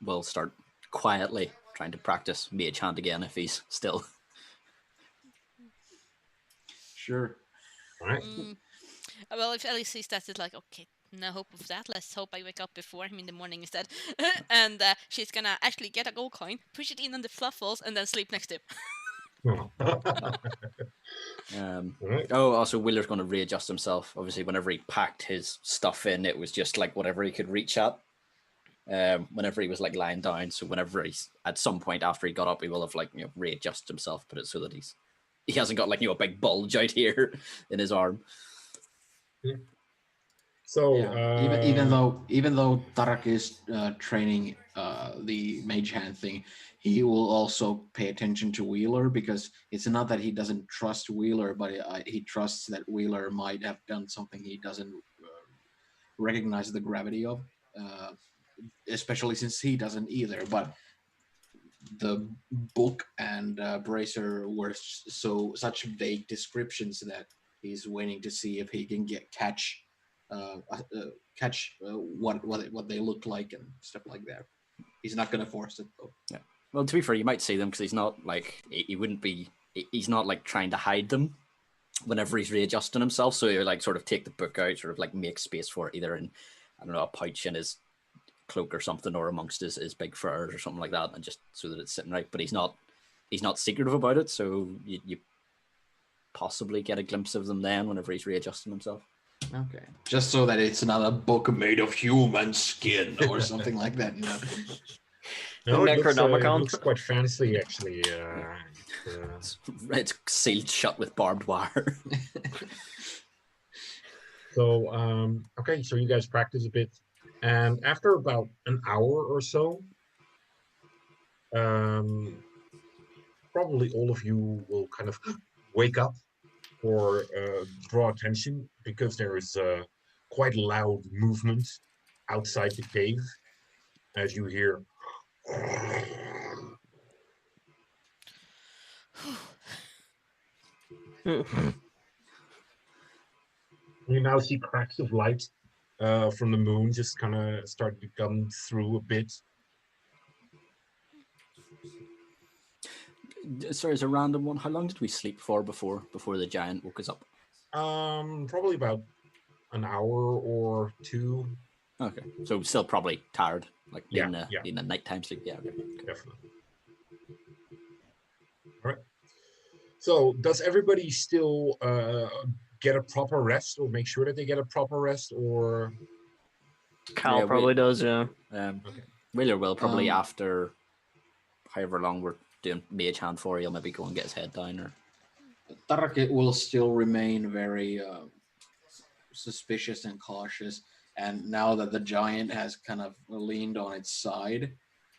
we'll start quietly trying to practice mage hand again if he's still. Sure. All right. Well, if Ellie sees that, it's like, okay, no hope of that. Let's hope I wake up before him in the morning instead. And she's gonna actually get a gold coin, push it in on the fluffles, and then sleep next to him. Right. Oh, also Wheeler's going to readjust himself. Obviously, whenever he packed his stuff in, it was just like whatever he could reach at. Whenever he was like lying down, so whenever he's at some point after he got up, he will have like readjusted himself, put it so that he hasn't got like a big bulge out here in his arm. So Yeah. Even though Tarak is training the mage hand thing, he will also pay attention to Wheeler, because it's not that he doesn't trust Wheeler, but he trusts that Wheeler might have done something he doesn't recognize the gravity of, especially since he doesn't either. But the book and Bracer were such vague descriptions that he's waiting to see if he can catch what they look like and stuff like that. He's not going to force it though. Yeah. Well, to be fair, you might see them because he's not like he wouldn't be he's not like trying to hide them whenever he's readjusting himself. So he'll like sort of take the book out, sort of like make space for it, either in, I don't know, a pouch in his cloak or something, or amongst his big furs or something like that, and just so that it's sitting right. But he's not secretive about it, so you possibly get a glimpse of them then whenever he's readjusting himself. Okay. Just so that it's not a book made of human skin or something like that. No, it Necronomicon. looks quite fancy, actually. It's sealed shut with barbed wire. So, okay, so you guys practice a bit. And after about an hour or so, probably all of you will kind of wake up or draw attention because there is quite loud movement outside the cave as you hear. You now see cracks of light from the moon just kind of start to come through a bit. Sorry, as a random one, how long did we sleep for before the giant woke us up? Probably about an hour or two. Okay, so still probably tired, like Yeah, being a nighttime sleep. Yeah, okay. Definitely. All right. So, does everybody still get a proper rest, or make sure that they get a proper rest, or? Cal Yeah, probably does, yeah. Okay. Wheeler will probably after however long we're doing mage hand for, he'll maybe go and get his head down, or Tarak will still remain very suspicious and cautious. And now that the giant has kind of leaned on its side,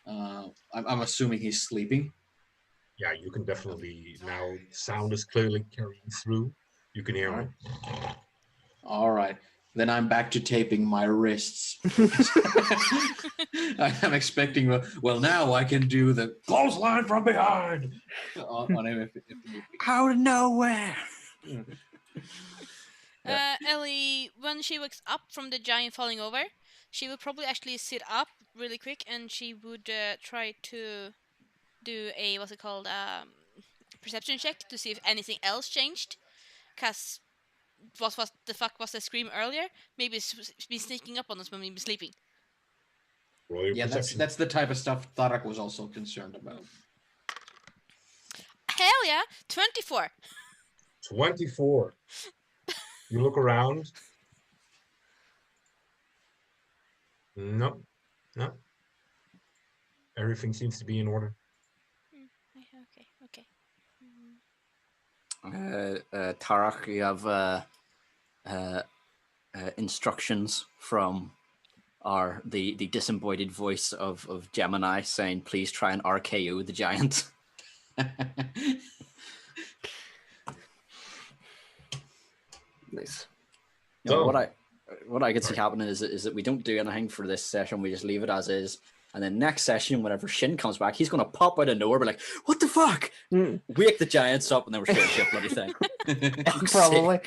I'm assuming he's sleeping. Yeah, you can definitely now. Sound is clearly carrying through. You can hear him. All right. Then I'm back to taping my wrists. I'm expecting, well, now I can do the clothesline from behind on him if out of nowhere. Ellie, when she wakes up from the giant falling over, she would probably actually sit up really quick, and she would try to do a what's it called perception check to see if anything else changed. Cause what the fuck was the scream earlier? Maybe it's been sneaking up on us when we've been sleeping. Yeah, that's the type of stuff Tarak was also concerned about. Hell yeah, 24. 24. You look around. No. Everything seems to be in order. Okay. Tarak, you have instructions from the disembodied voice of Gemini saying, please try and RKO the giant. Nice. No, what I could see happening is that we don't do anything for this session. We just leave it as is. And then next session, whenever Shin comes back, he's going to pop out of nowhere, be like, what the fuck? Wake the giants up, and then we're shooting shit bloody thing. Probably.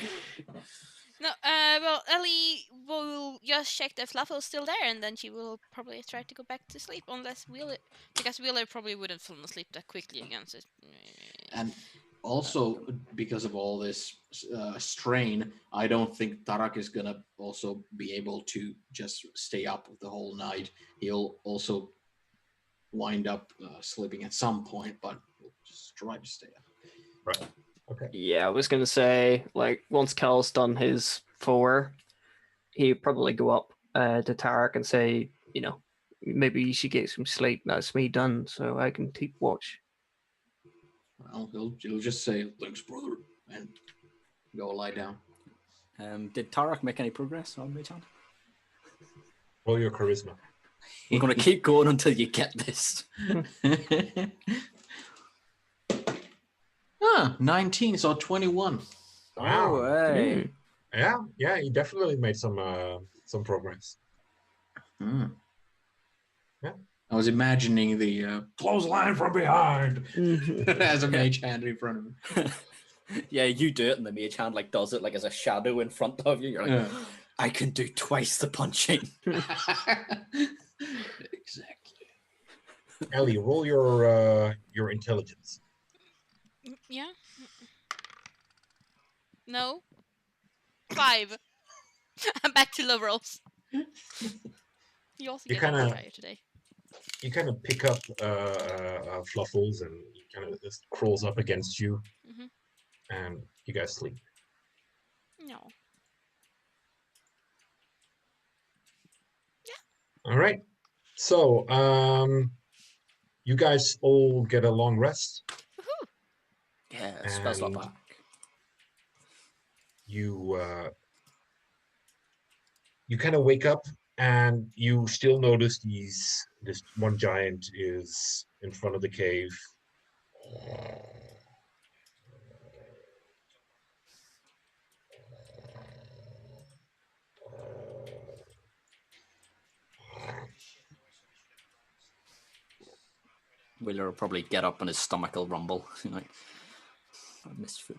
No, well, Ellie will just check if Fluffle's still there, and then she will probably try to go back to sleep, unless because Wheeler probably wouldn't fall asleep that quickly against it. And also, because of all this strain, I don't think Tarak is going to also be able to just stay up the whole night. He'll also wind up sleeping at some point, but we'll just try to stay up. Right. Okay. Yeah, I was going to say, like, once Cal's done his 4, he'd probably go up to Tarak and say, you know, maybe you should get some sleep. That's me done, so I can keep watch. Well, he'll just say, thanks, brother, and go lie down. Did Tarak make any progress on Mage Hand? Roll your charisma. We're going to keep going until you get this. 19, so 21. Wow. Oh, hey. Yeah, he definitely made some progress. Yeah. I was imagining the clothesline from behind as a mage hand in front of him. Yeah, you do it, and the mage hand like does it like as a shadow in front of you. You're like, I can do twice the punching. Exactly. Ellie, roll your intelligence. Yeah. No. 5. I'm back to low rolls. You also You get kind of higher today. pick up Fluffles, and he kind of just crawls up against you, Mm-hmm. and you guys sleep. No. All right. So, you guys all get a long rest, Woohoo! Yeah, spell slot and back. you kind of wake up, and you still notice this one giant is in front of the cave. Wheeler will probably get up and his stomach will rumble. Like, I missed food.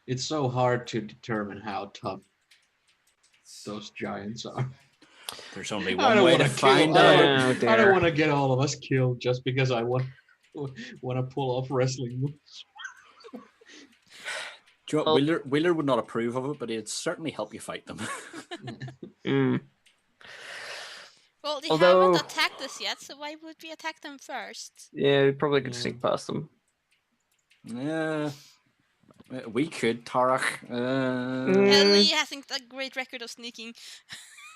It's so hard to determine how tough those giants are. There's only I one don't way want to to kill. find I out. don't, Oh, I dear. don't want to get all of us killed just because I want to pull off wrestling moves. Do you know Well- what? Wheeler would not approve of it, but he'd certainly help you fight them. Mm. Well, they Although- haven't attacked us yet, so why would we attack them first? Yeah, we probably could Yeah. sneak past them. Yeah, we could, Tarek. Ellie hasn't a great record of sneaking.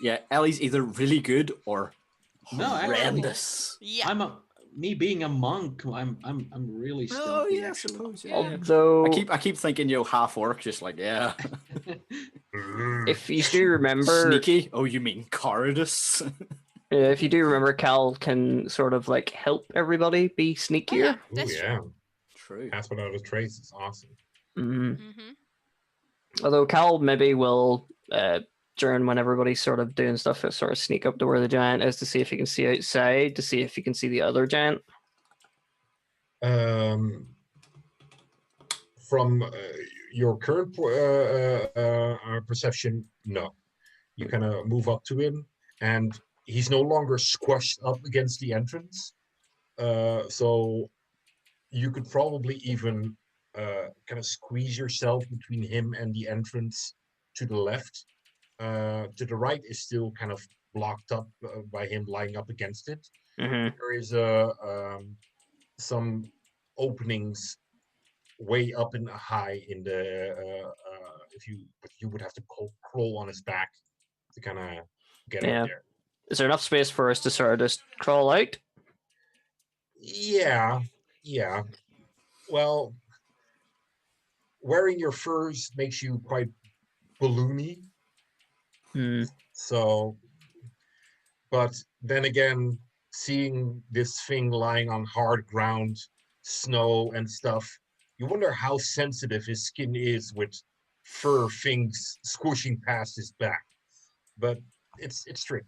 Yeah, Ellie's either really good or No, actually, horrendous. Yeah. Me being a monk. I'm really Oh stealthy. yeah, I actually. suppose. Yeah. Although, I keep thinking, half orc, just like yeah. if you do remember, Sneaky? Oh, you mean cowardice? if you do remember, Cal can sort of like help everybody be Oh, sneakier. yeah, Ooh, that's yeah. True. Pass without a trace is awesome. Mm. true. Mm-hmm. Although Cal maybe will, during when everybody's sort of doing stuff, sort of sneak up to where the giant is to see if he can see outside, to see if he can see the other giant. From your current perception, no. You kind of move up to him, and he's no longer squashed up against the entrance. So you could probably even kind of squeeze yourself between him and the entrance to the left. To the right is still kind of blocked up by him lying up against it. Mm-hmm. There is some openings way up and high in the but you would have to crawl on his back to kind of get Yeah. up there. Is there enough space for us to sort of just crawl out? Yeah. Well, wearing your furs makes you quite balloony. Hmm. So, but then again, seeing this thing lying on hard ground, snow and stuff, you wonder how sensitive his skin is with fur things squishing past his back. But it's tricky.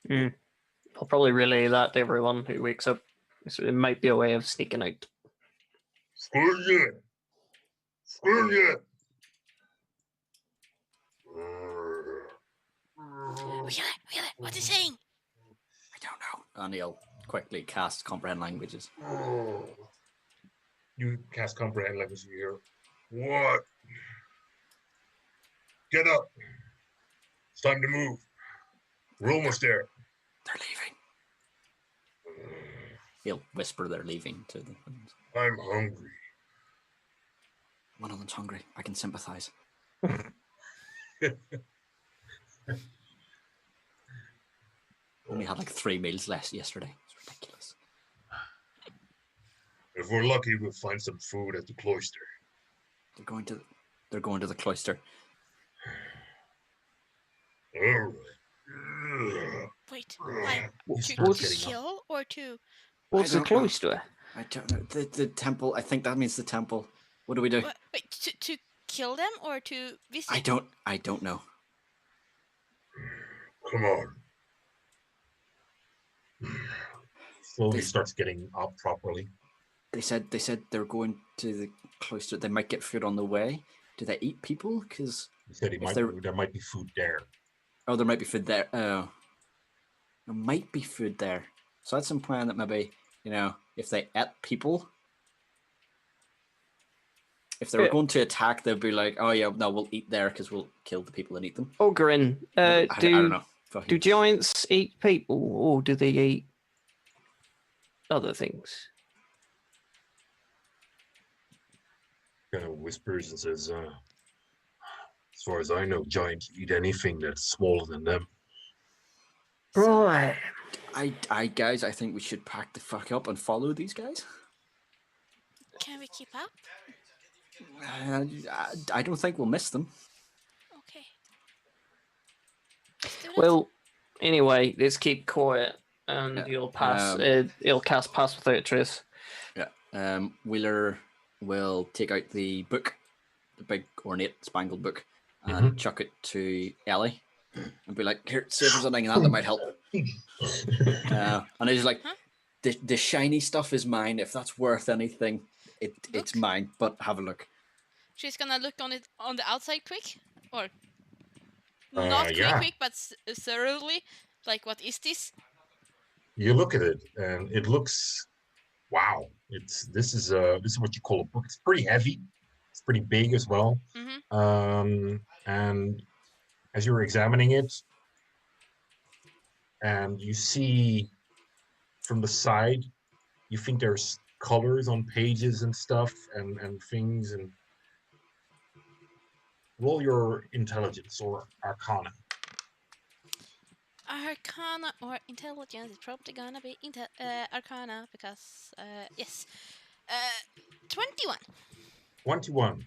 I'll probably relay that to everyone who wakes up. So it might be a way of sneaking out. Screw you! Screw you! Wheeler, what's he saying? I don't know. And he'll quickly cast comprehend languages. You cast comprehend language here. What? Get up. It's time to move. We're almost there. They're leaving. He'll whisper they're leaving to them. I'm hungry. One of them's hungry. I can sympathize. Only had like 3 meals less yesterday. It's ridiculous. If we're lucky, we'll find some food at the cloister. They're going to the cloister. All right. Wait, why? He To starts getting up. kill or to? What's the don't know. cloister? I don't know. The temple. I think that means the temple. What do we do? Wait, to kill them or to visit? I don't know. Come on. Slowly This- starts getting up properly. They said they're going to the cloister. They might get food on the way. Do they eat people? Because He said If there might be food there. oh, there might be food there. There might be food there. So that's implying that maybe if they ate people, if they were going to attack, they'd be like, "Oh yeah, no, we'll eat there because we'll kill the people and eat them." Ogrin, I don't know. do giants eat people, or do they eat other things? Kind of whispers and says, as far as I know, giants eat anything that's smaller than them. Right. Guys, I think we should pack the fuck up and follow these guys. Can we keep up? I don't think we'll miss them. Okay. Let's do that. Well, anyway, let's keep quiet, and you'll pass. It'll cast Pass Without a Trace. Yeah. Wheeler will take out the book, the big ornate spangled book, and chuck it to Ellie, and be like, "Here, see if there's anything in that might help." And he's like, the shiny stuff is mine. If that's worth anything, it's mine. But have a look. She's gonna look on it on the outside quick, or not pretty quick, but thoroughly. Like, what is this? You look at it, and it looks, wow. This is what you call a book. It's pretty heavy. It's pretty big as well. And as you're examining it, and you see from the side, you think there's colors on pages and stuff and things, and roll your intelligence or arcana. Arcana or intelligence is probably gonna be Arcana because yes, 21. 21.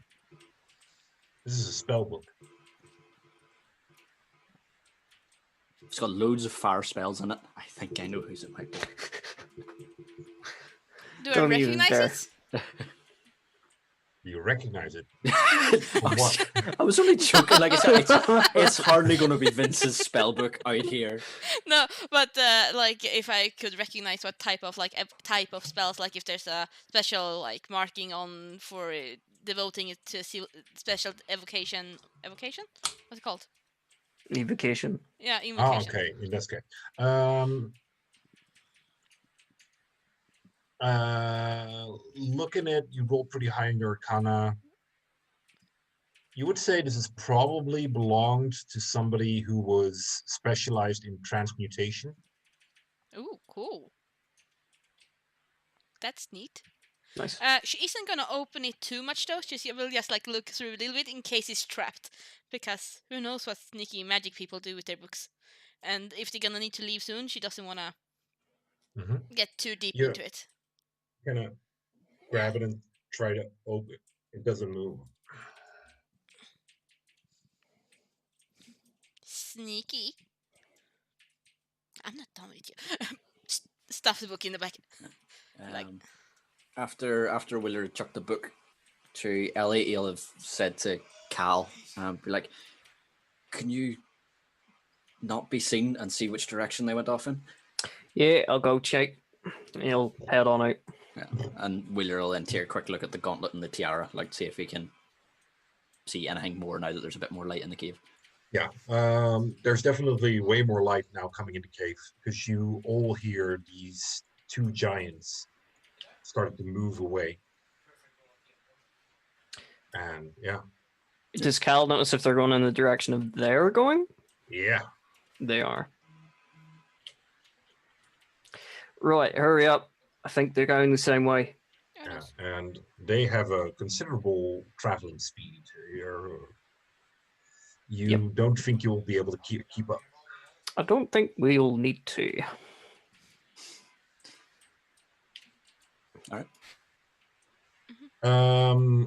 This is a spell book. It's got loads of fire spells in it. I think I know whose it might be. Do I recognize it? You recognize it. I was only joking. Like I said, it's hardly going to be Vince's spell book out here. No, but like if I could recognize what type of type of spells, like if there's a special like marking on for devoting it to special evocation. Evocation? What's it called? Evocation. Yeah, evocation. Oh, okay. In this case. Looking at you roll pretty high in your arcana. You would say this is probably belonged to somebody who was specialized in transmutation. Ooh, cool. That's neat. Nice. She isn't gonna open it too much though. She will just like look through a little bit in case it's trapped, because who knows what sneaky magic people do with their books, and if they're gonna need to leave soon, she doesn't wanna get too deep into it. Gonna grab it and try to open it. It doesn't move. Sneaky. I'm not done with you. Stuff the book in the back. After Wheeler chucked the book to Ellie, he'll have said to Cal, be like, "Can you not be seen and see which direction they went off in?" Yeah, I'll go check. He'll head on out. Yeah. And Wheeler will then take a quick look at the gauntlet and the tiara, like see if he can see anything more now that there's a bit more light in the cave. Yeah, there's definitely way more light now coming in the cave, because you all hear these two giants started to move away. And yeah. Does Cal notice if they're going in the direction of they're going? Yeah. They are. Right, hurry up. I think they're going the same way. Yeah, and they have a considerable traveling speed. You don't think you'll be able to keep up? I don't think we'll need to. All right.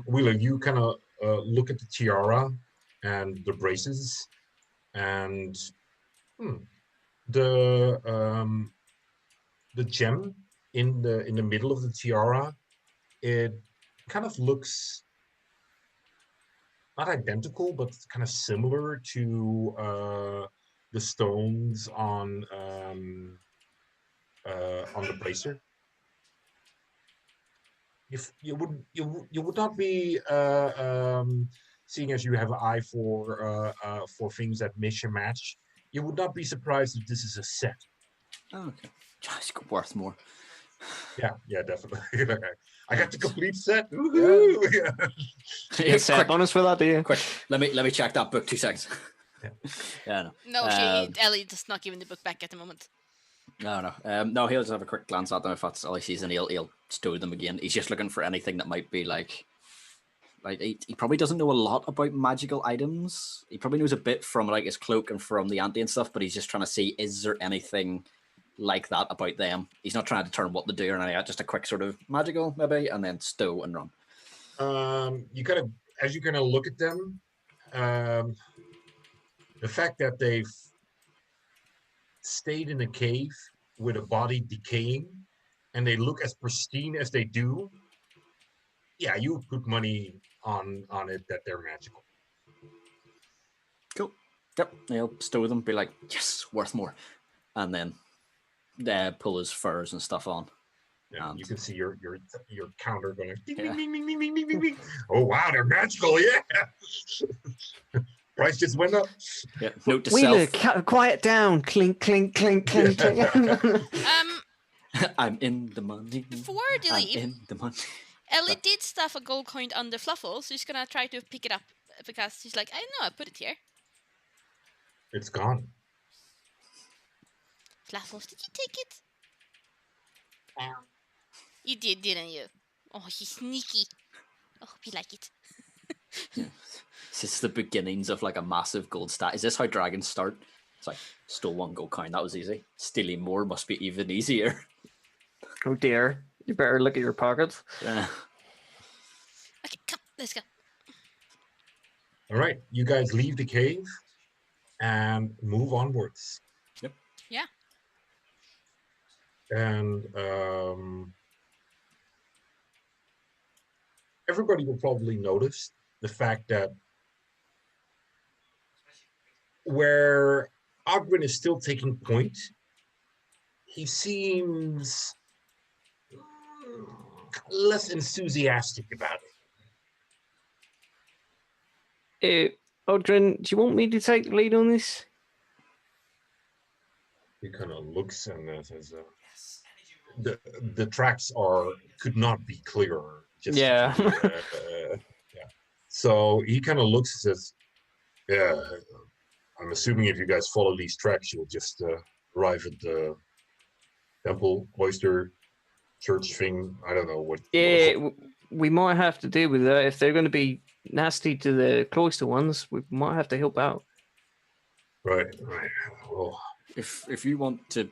Wheeler, you kind of look at the tiara and the braces, and the gem in the middle of the tiara, it kind of looks not identical, but kind of similar to the stones on the bracer. If you would not be seeing as you have an eye for things that mish and match, you would not be surprised if this is a set. Oh, okay. It's worth more. Yeah, definitely. I got the complete set. Woohoo! Yeah. Get set quick, bonus for that, do you? quick. Let me check that book. 2 seconds. Yeah. Yeah, No, Ellie does not give him the book back at the moment. no. No, he'll just have a quick glance at them. If that's all he sees, and he'll stow them again. He's just looking for anything that might be like he probably doesn't know a lot about magical items. He probably knows a bit from like his cloak and from the ante and stuff, but he's just trying to see, is there anything like that about them? He's not trying to determine what to do or anything. Just a quick sort of magical maybe, and then stow and run. You kind of, as you kind of look at them, the fact that they've stayed in a cave with a body decaying, and they look as pristine as they do. Yeah, you would put money on it that they're magical. Cool. Yep. He'll stow them, be like, yes, worth more, and then pull his furs and stuff on. Yeah, you can see your counter going ding, Yeah. ding, ding, ding, ding, ding, ding, ding. Oh wow, they're magical, yeah. Price just went up. Yeah. Note to Wheeler, self. quiet down. Clink, clink, clink, clink, clink. I'm in the money. Before they I'm leave, in the money. Ellie did stuff a gold coin under Fluffle, so she's gonna try to pick it up because she's like, I know, I put it here. It's gone. Fluffles, did you take it? You did, didn't you? Oh, he's sneaky. Oh, we like it. This is the beginnings of like a massive gold stat. Is this how dragons start? It's like, stole 1 gold coin, that was easy. Stealing more must be even easier. Oh dear. You better look at your pockets. Yeah. Okay, come, let's go. All right, you guys leave the cave and move onwards. Yep. Yeah. And everybody will probably notice the fact that where Ogwin is still taking point, he seems less enthusiastic about it. Odrin, do you want me to take the lead on this? He kind of looks and says, "The tracks could not be clearer." Yeah. Yeah. So he kind of looks and says, "Yeah, I'm assuming if you guys follow these tracks, you'll just arrive at the temple, cloister, church thing. I don't know what." Yeah, we might have to deal with that. If they're going to be nasty to the cloister ones, we might have to help out. Right. Well, If you want to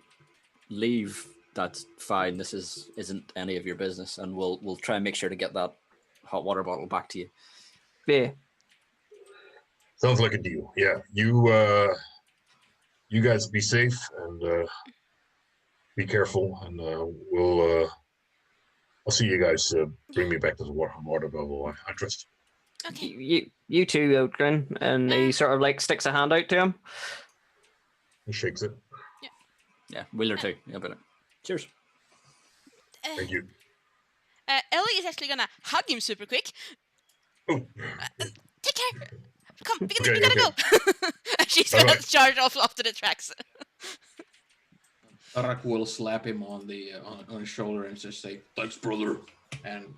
leave, that's fine. This isn't any of your business, and we'll try and make sure to get that hot water bottle back to you. Yeah. sounds like a deal. Yeah, you guys be safe and be careful, and I'll see you guys. Bring me back to the water bubble. I trust. Okay. You too, Odrin. And he sort of like sticks a hand out to him. He shakes it. Yeah, Wheeler too. Yeah, but cheers. Thank you. Ellie is actually gonna hug him super quick. Oh. Take care. Come, we Okay, gotta go. And she's gonna Alright. charge off after the tracks. Tarak will slap him on the on his shoulder and just say, "Thanks, brother," and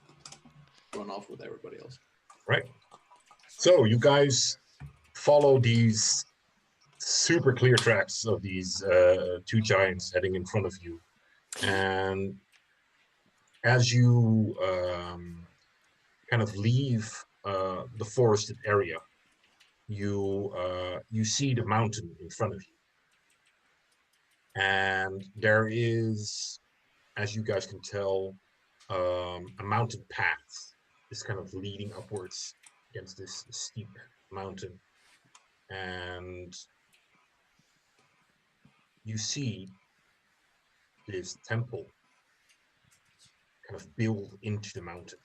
run off with everybody else. Right. So you guys follow these super clear tracks of these 2 giants heading in front of you, and as you kind of leave the forested area, you see the mountain in front of you, and there is, as you guys can tell, a mountain path is kind of leading upwards against this steep mountain, and you see this temple kind of build into the mountain,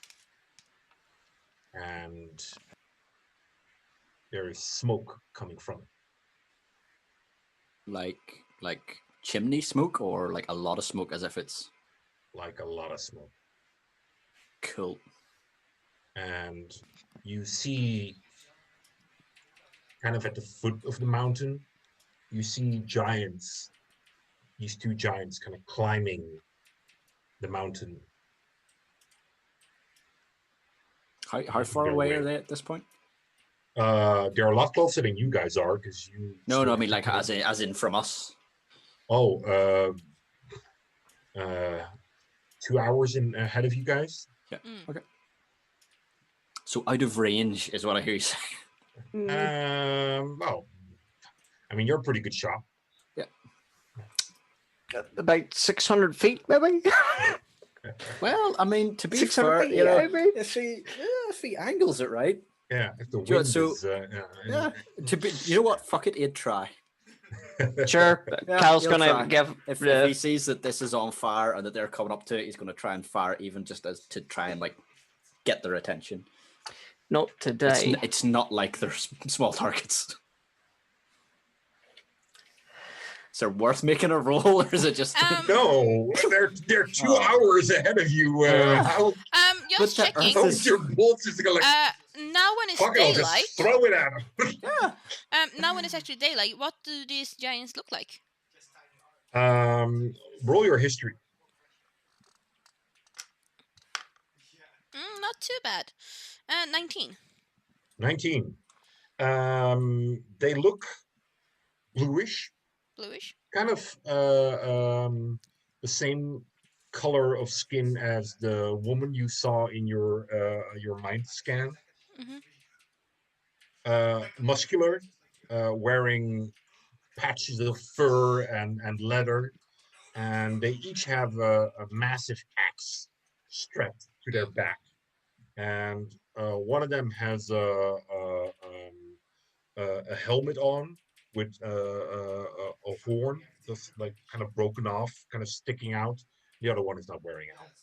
and there is smoke coming from it. Like chimney smoke, or like a lot of smoke, as if it's Like a lot of smoke. cool. And you see kind of at the foot of the mountain, you see giants, these 2 giants kind of climbing the mountain. How far Their away way. are they at this point? They're a lot closer than you guys are because you. No, still I mean have like to- as in from us. Oh, 2 hours ahead of you guys. Yeah. Mm. Okay. So out of range is what I hear you say. Well, I mean, you're a pretty good shot. About 600 feet, maybe. Well, I mean, to be 600 fair, feet, you know, maybe. if he angles it right, Yeah, if the Do you know wind what, is. yeah. To be, you know what? Fuck it, he'd try. Sure. Yeah, Cal's he'll gonna try. give If the he sees that this is on fire and that they're coming up to it, he's going to try and fire, even just as to try and like get their attention. not today. It's not like they're small targets. Is it worth making a roll, or is it just? No, they're 2 Oh. hours ahead of you. How Just But the checking. Earth how's your bolts just gonna like? Now when it's Fuck it, I'll daylight, just throw it at him. Yeah. now when it's actually daylight, what do these giants look like? Roll your history. Not too bad. 19. 19. They look bluish, Bluish. kind of the same color of skin as the woman you saw in your mind scan. Mhm. Muscular, wearing patches of fur and leather, and they each have a massive axe strapped to their back, and one of them has a helmet on with a horn that's like kind of broken off, kind of sticking out. The other one is not wearing a helmet.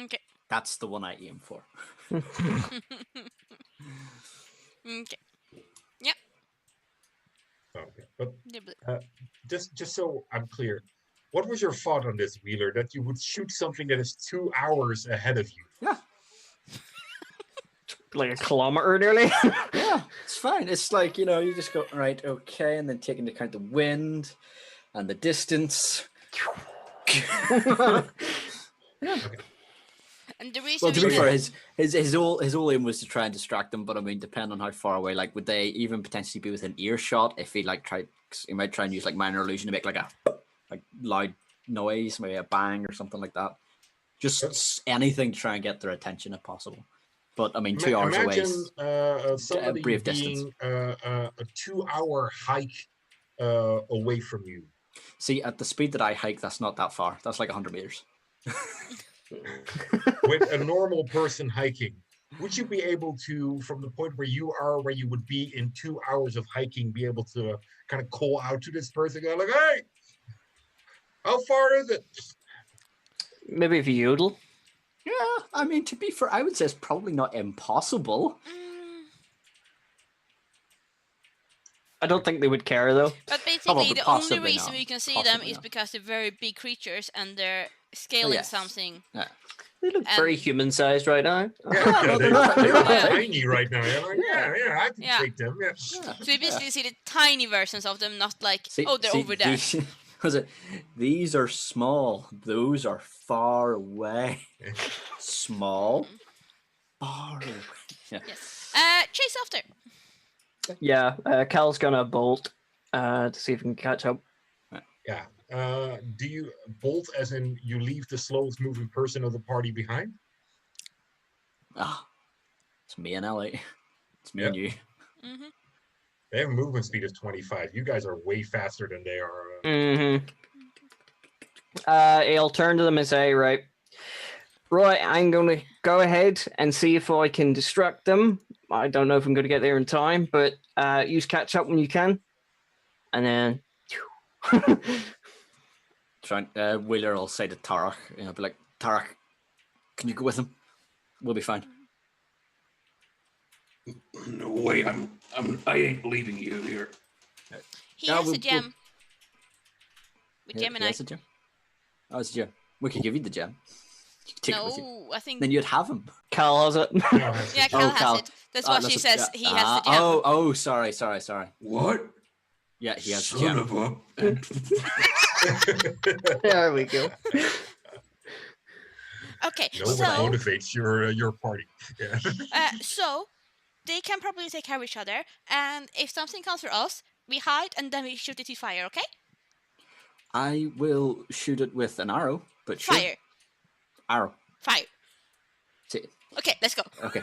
Okay. That's the one I aim for. Okay. Okay, but They're blue. just so I'm clear, what was your thought on this, Wheeler? That you would shoot something that is 2 hours ahead of you? Yeah, Like a kilometer nearly. yeah, it's fine. It's like, you know, you just go right, okay, and then take into account the wind and the distance. And the reason Well, to we be did- fair, his whole aim was to try and distract them. But I mean, depending on how far away, like, would they even potentially be within earshot? If he like tried, he might try and use like minor illusion to make like a like loud noise, maybe a bang or something like that. Just anything to try and get their attention if possible. But I mean, 2 hours away. Imagine somebody brief being distance. a 2 hour hike away from you. See, at the speed that I hike, that's not that far. That's like 100 meters. With a normal person hiking, would you be able to, from the point where you are, where you would be in 2 hours of hiking, be able to kind of call out to this person, go like, "Hey, how far is it?" Maybe if you yodel. Yeah, I mean, to be fair, I would say it's probably not impossible. I don't think they would care though. But basically, but the only possibly reason not. we can see Possibly them is not. because they're very big creatures and they're scaling yes. something. Yeah. They look very And- human-sized right now. Yeah, no, they're they're not tiny right now. You're like, yeah, I can Yeah. take them. Yeah. So we basically see the tiny versions of them, not like, See, oh, they're see, over there. These, was it? These are small. Those are far away. Small. Far away. Yeah. Yes. Chase after. Yeah, Cal's gonna bolt to see if he can catch up. Yeah. Do you bolt as in you leave the slowest moving person of the party behind? Ah, it's me and Ellie. It's me and you. Mm-hmm. They have a movement speed of 25. You guys are way faster than they are. Mm-hmm. He'll turn to them and say, right, I'm going to go ahead and see if I can distract them. I don't know if I'm going to get there in time, but use catch up when you can. And then... Wheeler will say to Tarek, you know, be like, Tarek, can you go with him? We'll be fine. No way, I ain't leaving you here. He Yeah, has a we'll- gem. With Yeah, Gemini. yes, a gem. Oh, it's a gem. We could give you the gem. You could take it with you. No, I think. Then you'd have him. Cal has it. Yeah, Cal has Cal. it. That's why she listen, says yeah. he has the gem. Oh, sorry. What? Yeah, he has the Son gem. of a... There we go. Okay, Know what motivates your party. Yeah. So they can probably take care of each other, and if something comes for us, we hide and then we shoot it with fire. Okay? I will shoot it with an arrow, but sure. Fire. Arrow. Fire. See. Okay, let's go. Okay.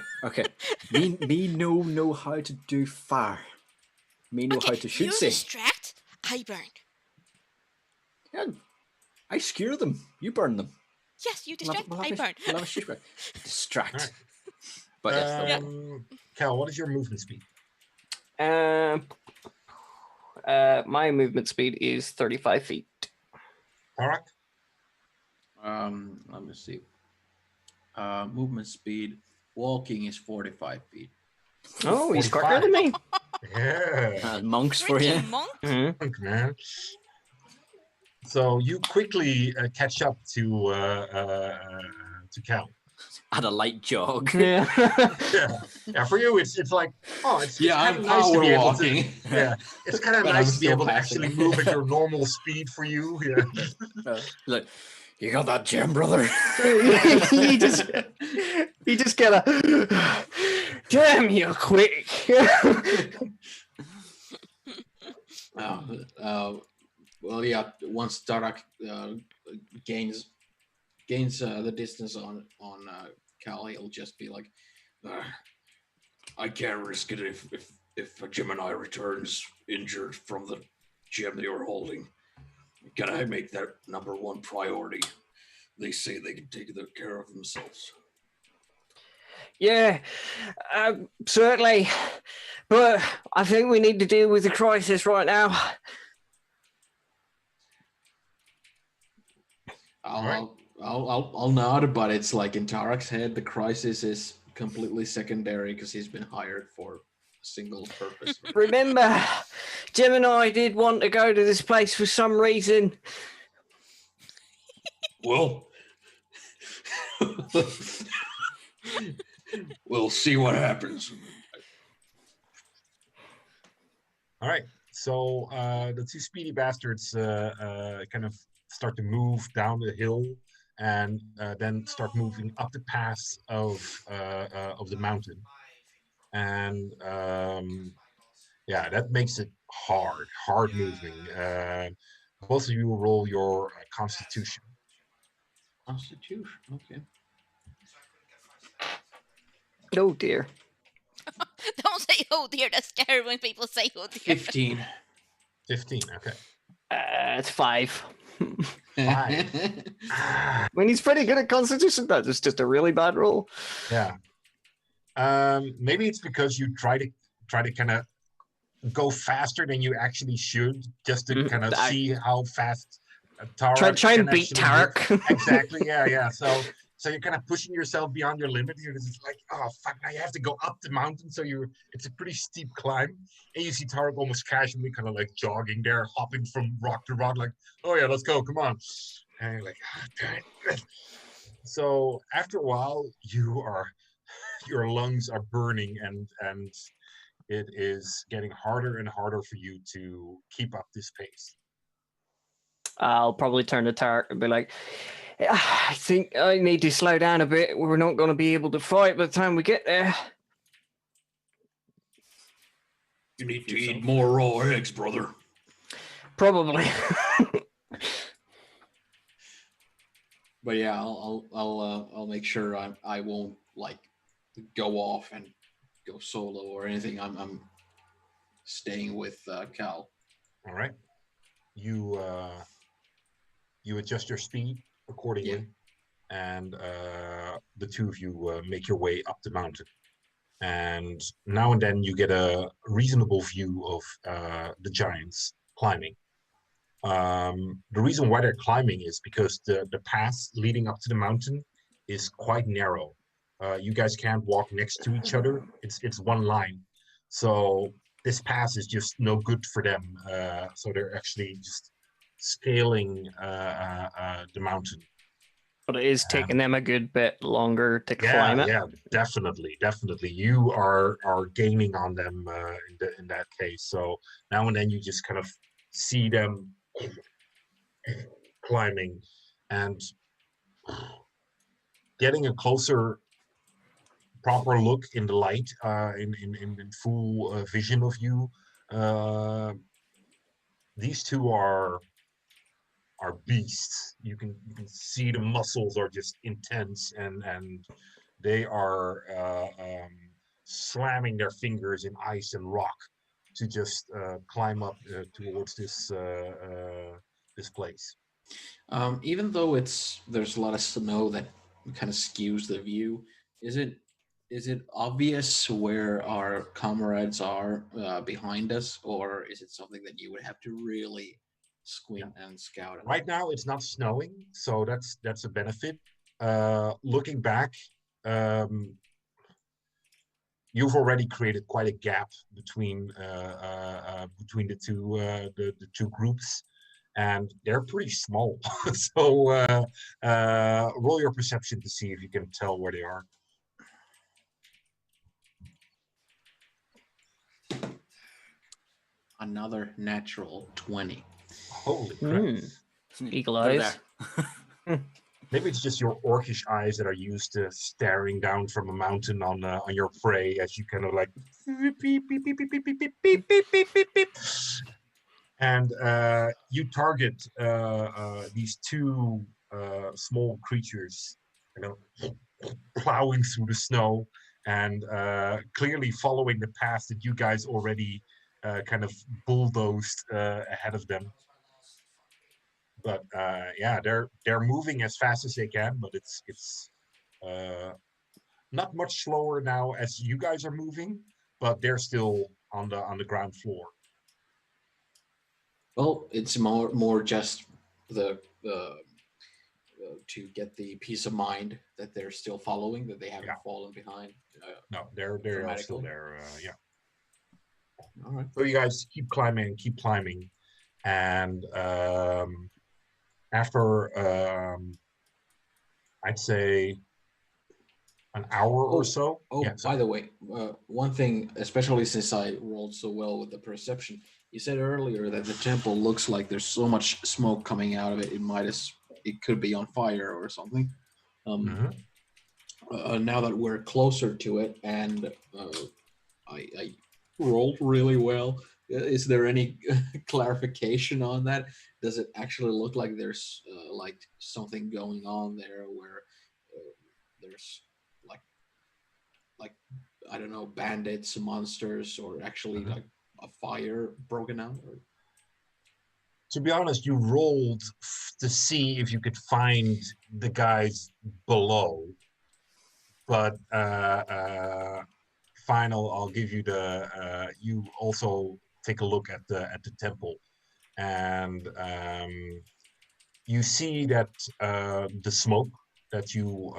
me know how to do fire. Me know how to shoot. You distract, I burn. Yeah, I skewer them. You burn them. Yes, you distract, I burn. We'll have a shoot. Distract. Right. But yes, Cal, what is your movement speed? My movement speed is 35 feet. Tarak? Let me see. Movement speed. Walking is 45 feet. Oh, he's 45. quicker than me. Yeah. monks for you. Monk? Mm-hmm. Man. So you quickly catch up to Cal. At a light jog. Yeah. Yeah. For you, it's like, it's I'm kinda nice to power be able walking. to. Yeah, it's kind of But nice I'm to be still able to passing. actually move at your normal speed for you. Yeah. Like, you got that gem, brother? he just kind of, damn, you're quick. Well, yeah. Once Tarak gains the distance on Cal, he'll just be like, I can't risk it if a Gemini returns injured from the gem they were holding. Can I make that number one priority? They say they can take care of themselves. Yeah, certainly. But I think we need to deal with the crisis right now. I'll nod, but it's like in Tarak's head, the crisis is completely secondary because he's been hired for a single purpose. Remember, Gemini did want to go to this place for some reason. Well, we'll see what happens. All right. So the two speedy bastards kind of start to move down the hill and then start moving up the pass of the mountain. And that makes it hard moving. Both of you will roll your Constitution. Constitution, okay. Oh dear. Don't say oh dear, that's scary when people say oh dear. 15. 15, okay. It's 5. 5. When he's pretty good at Constitution, that is just a really bad roll. Yeah. Maybe it's because you try to kind of go faster than you actually should, just to kind of see how fast Tarak Try and can beat actually move. Tarak. Exactly. Yeah. So you're kind of pushing yourself beyond your limit. You're just like, oh fuck! Now you have to go up the mountain. So it's a pretty steep climb, and you see Tarak almost casually, kind of like jogging there, hopping from rock to rock, like, oh yeah, let's go, come on. And you're like, oh, damn it. So after a while, your lungs are burning, and it is getting harder and harder for you to keep up this pace. I'll probably turn to Tarak and be like, I think I need to slow down a bit. We're not going to be able to fight by the time we get there. You need to eat more raw eggs, brother. Probably. But yeah, I'll make sure I won't like go off and go solo or anything. I'm staying with Cal. All right. You adjust your speed accordingly, and the two of you make your way up the mountain. And now and then you get a reasonable view of the giants climbing. The reason why they're climbing is because the path leading up to the mountain is quite narrow. You guys can't walk next to each other. It's one line. So this pass is just no good for them. So they're actually just scaling the mountain. But it is taking them a good bit longer to climb it. Yeah, definitely. You are gaining on them in that case. So now and then you just kind of see them climbing, and getting a closer, proper look in the light, in full vision of you, these two are beasts. You can see the muscles are just intense, and they are slamming their fingers in ice and rock to just climb up towards this place. Even though there's a lot of snow that kind of skews the view, is it obvious where our comrades are behind us, or is it something that you would have to really squint and scout out? Right now, it's not snowing, so that's a benefit. Looking back, you've already created quite a gap between the two groups, and they're pretty small. So roll your perception to see if you can tell where they are. Another natural 20. Holy crap! Eagle They're eyes. there. Maybe it's just your orcish eyes that are used to staring down from a mountain on your prey as you kind of like beep, beep, beep, beep, beep, beep, beep, beep, beep, beep, beep, beep, beep. And you target these two small creatures, plowing through the snow and clearly following the path that you guys already kind of bulldozed ahead of them. But yeah, they're moving as fast as they can, but it's not much slower now as you guys are moving, but they're still on the ground floor. Well, it's more just the to get the peace of mind that they're still following, that they haven't fallen behind. No, they're all still dramatically. there. Yeah. All right. So you guys keep climbing, and after I'd say an hour or so. Oh, Yeah, by the way, one thing, especially since I rolled so well with the perception, you said earlier that the temple looks like there's so much smoke coming out of it. It could be on fire or something. Now that we're closer to it, and I rolled really well. Is there any clarification on that? Does it actually look like there's like something going on there where there's like I don't know, bandits, monsters, or actually like a fire broken out? Or... To be honest, you rolled to see if you could find the guys below, but final, I'll give you you also take a look at the temple, and you see that the smoke that you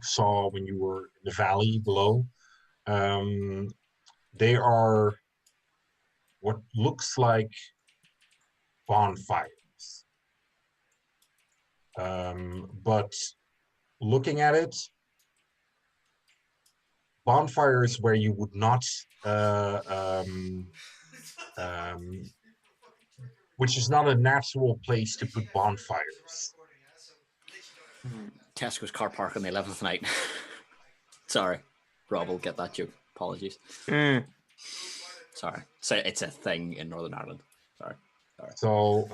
saw when you were in the valley below, they are what looks like bonfires. But looking at it, bonfires where you would not, which is not a natural place to put bonfires. Tesco's car park on the 11th night. Sorry, Rob will get that joke. Apologies. Sorry. So it's a thing in Northern Ireland. Sorry. So,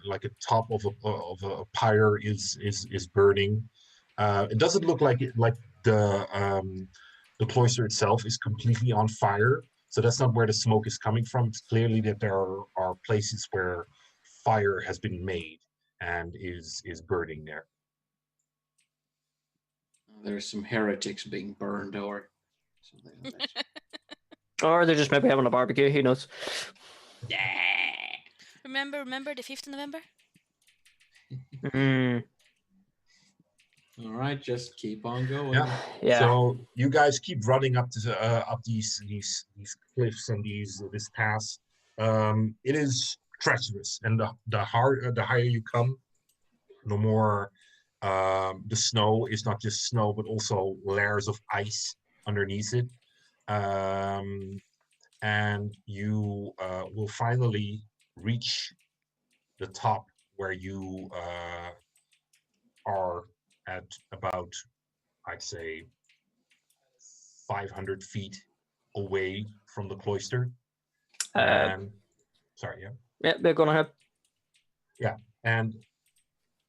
like a top of a pyre is burning. It doesn't look like the cloister itself is completely on fire. So that's not where the smoke is coming from. It's clearly that there are places where fire has been made and is burning there. There's some heretics being burned or something like that. Or they're just maybe having a barbecue. Who knows? Yeah. Remember the 5th of November? All right, just keep on going. Yeah. So you guys keep running up these cliffs and this pass. It is treacherous, and the higher you come, the more the snow is not just snow, but also layers of ice underneath it. And you will finally reach the top where you are at about, I'd say, 500 feet away from the cloister. And sorry, yeah. Yeah, they're going ahead. And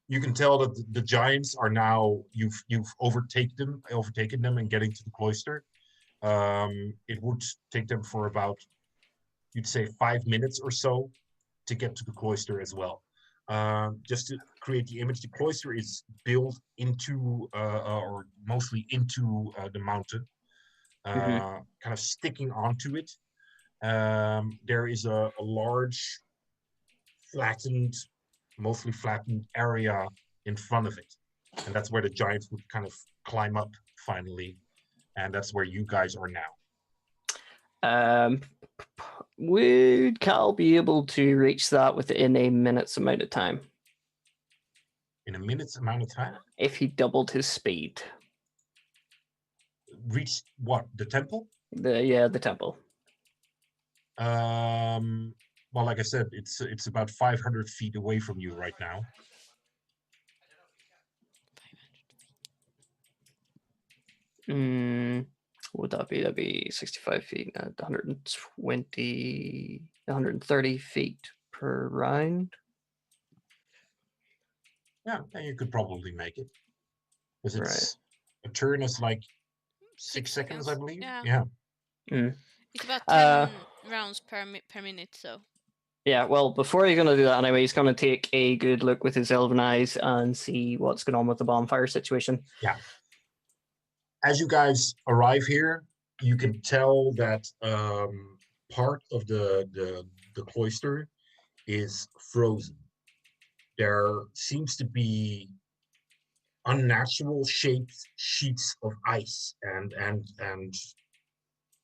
you can tell that the giants are now you've overtaken them and getting to the cloister. It would take them for about, you'd say, 5 minutes or so to get to the cloister as well. Just to create the image, the cloister is built into or mostly into the mountain, kind of sticking onto it. There is a large mostly flattened area in front of it, and that's where the giants would kind of climb up finally, and that's where you guys are now. Would Cal be able to reach that within a minute's amount of time? In a minute's amount of time? If he doubled his speed. Reach what? The temple? The temple. Well, like I said, it's about 500 feet away from you right now. Would that be? That'd be 65 feet at 130 feet per round. Yeah, and you could probably make it. Because it's Right. a turn is like 6 seconds, I believe. Yeah. Mm. It's about 10 rounds per minute, so. Yeah, well, before he's going to do that anyway, he's going to take a good look with his elven eyes and see what's going on with the bonfire situation. Yeah. As you guys arrive here, you can tell that part of the cloister is frozen. There seems to be unnatural shaped sheets of ice, and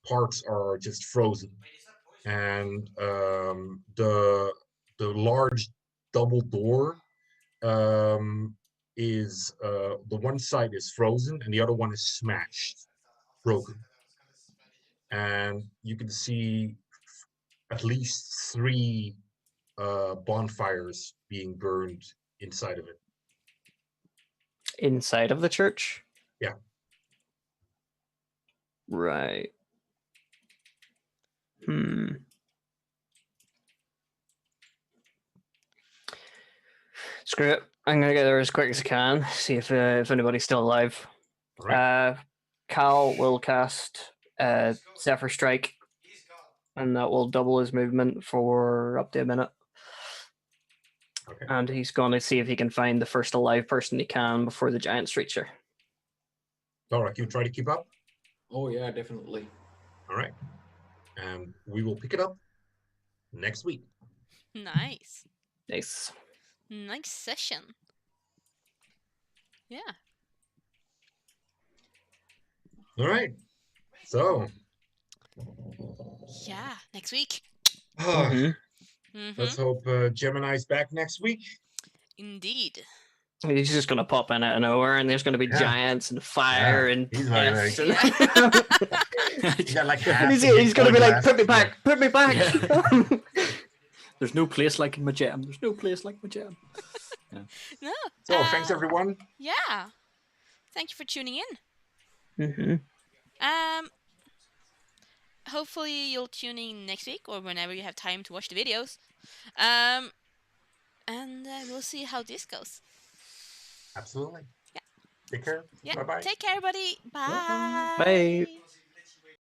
parts are just frozen. And the large double door is the one side is frozen and the other one is smashed, broken. And you can see at least 3 bonfires being burned inside of it. Inside of the church? Yeah. Right. Screw it. I'm going to get there as quick as I can, see if anybody's still alive. All right. Cal will cast Zephyr Strike, and that will double his movement for up to a minute. Okay. And he's going to see if he can find the first alive person he can before the giants reach her. All right, you try to keep up? Oh yeah, definitely. All right. And we will pick it up next week. Nice. Nice. Nice session. Yeah. All right. So. Yeah, next week. Let's hope Gemini's back next week. Indeed. He's just going to pop in out of nowhere, and there's going to be giants and fire and he's death. He's got like he's going to be like, put me back, put me back. Yeah. There's no place like my jam. There's no place like my jam. Yeah. No. So thanks everyone. Yeah. Thank you for tuning in. Hopefully you'll tune in next week or whenever you have time to watch the videos. And we'll see how this goes. Absolutely. Yeah. Take care. Yeah. Bye-bye. Take care, everybody. Bye. Bye.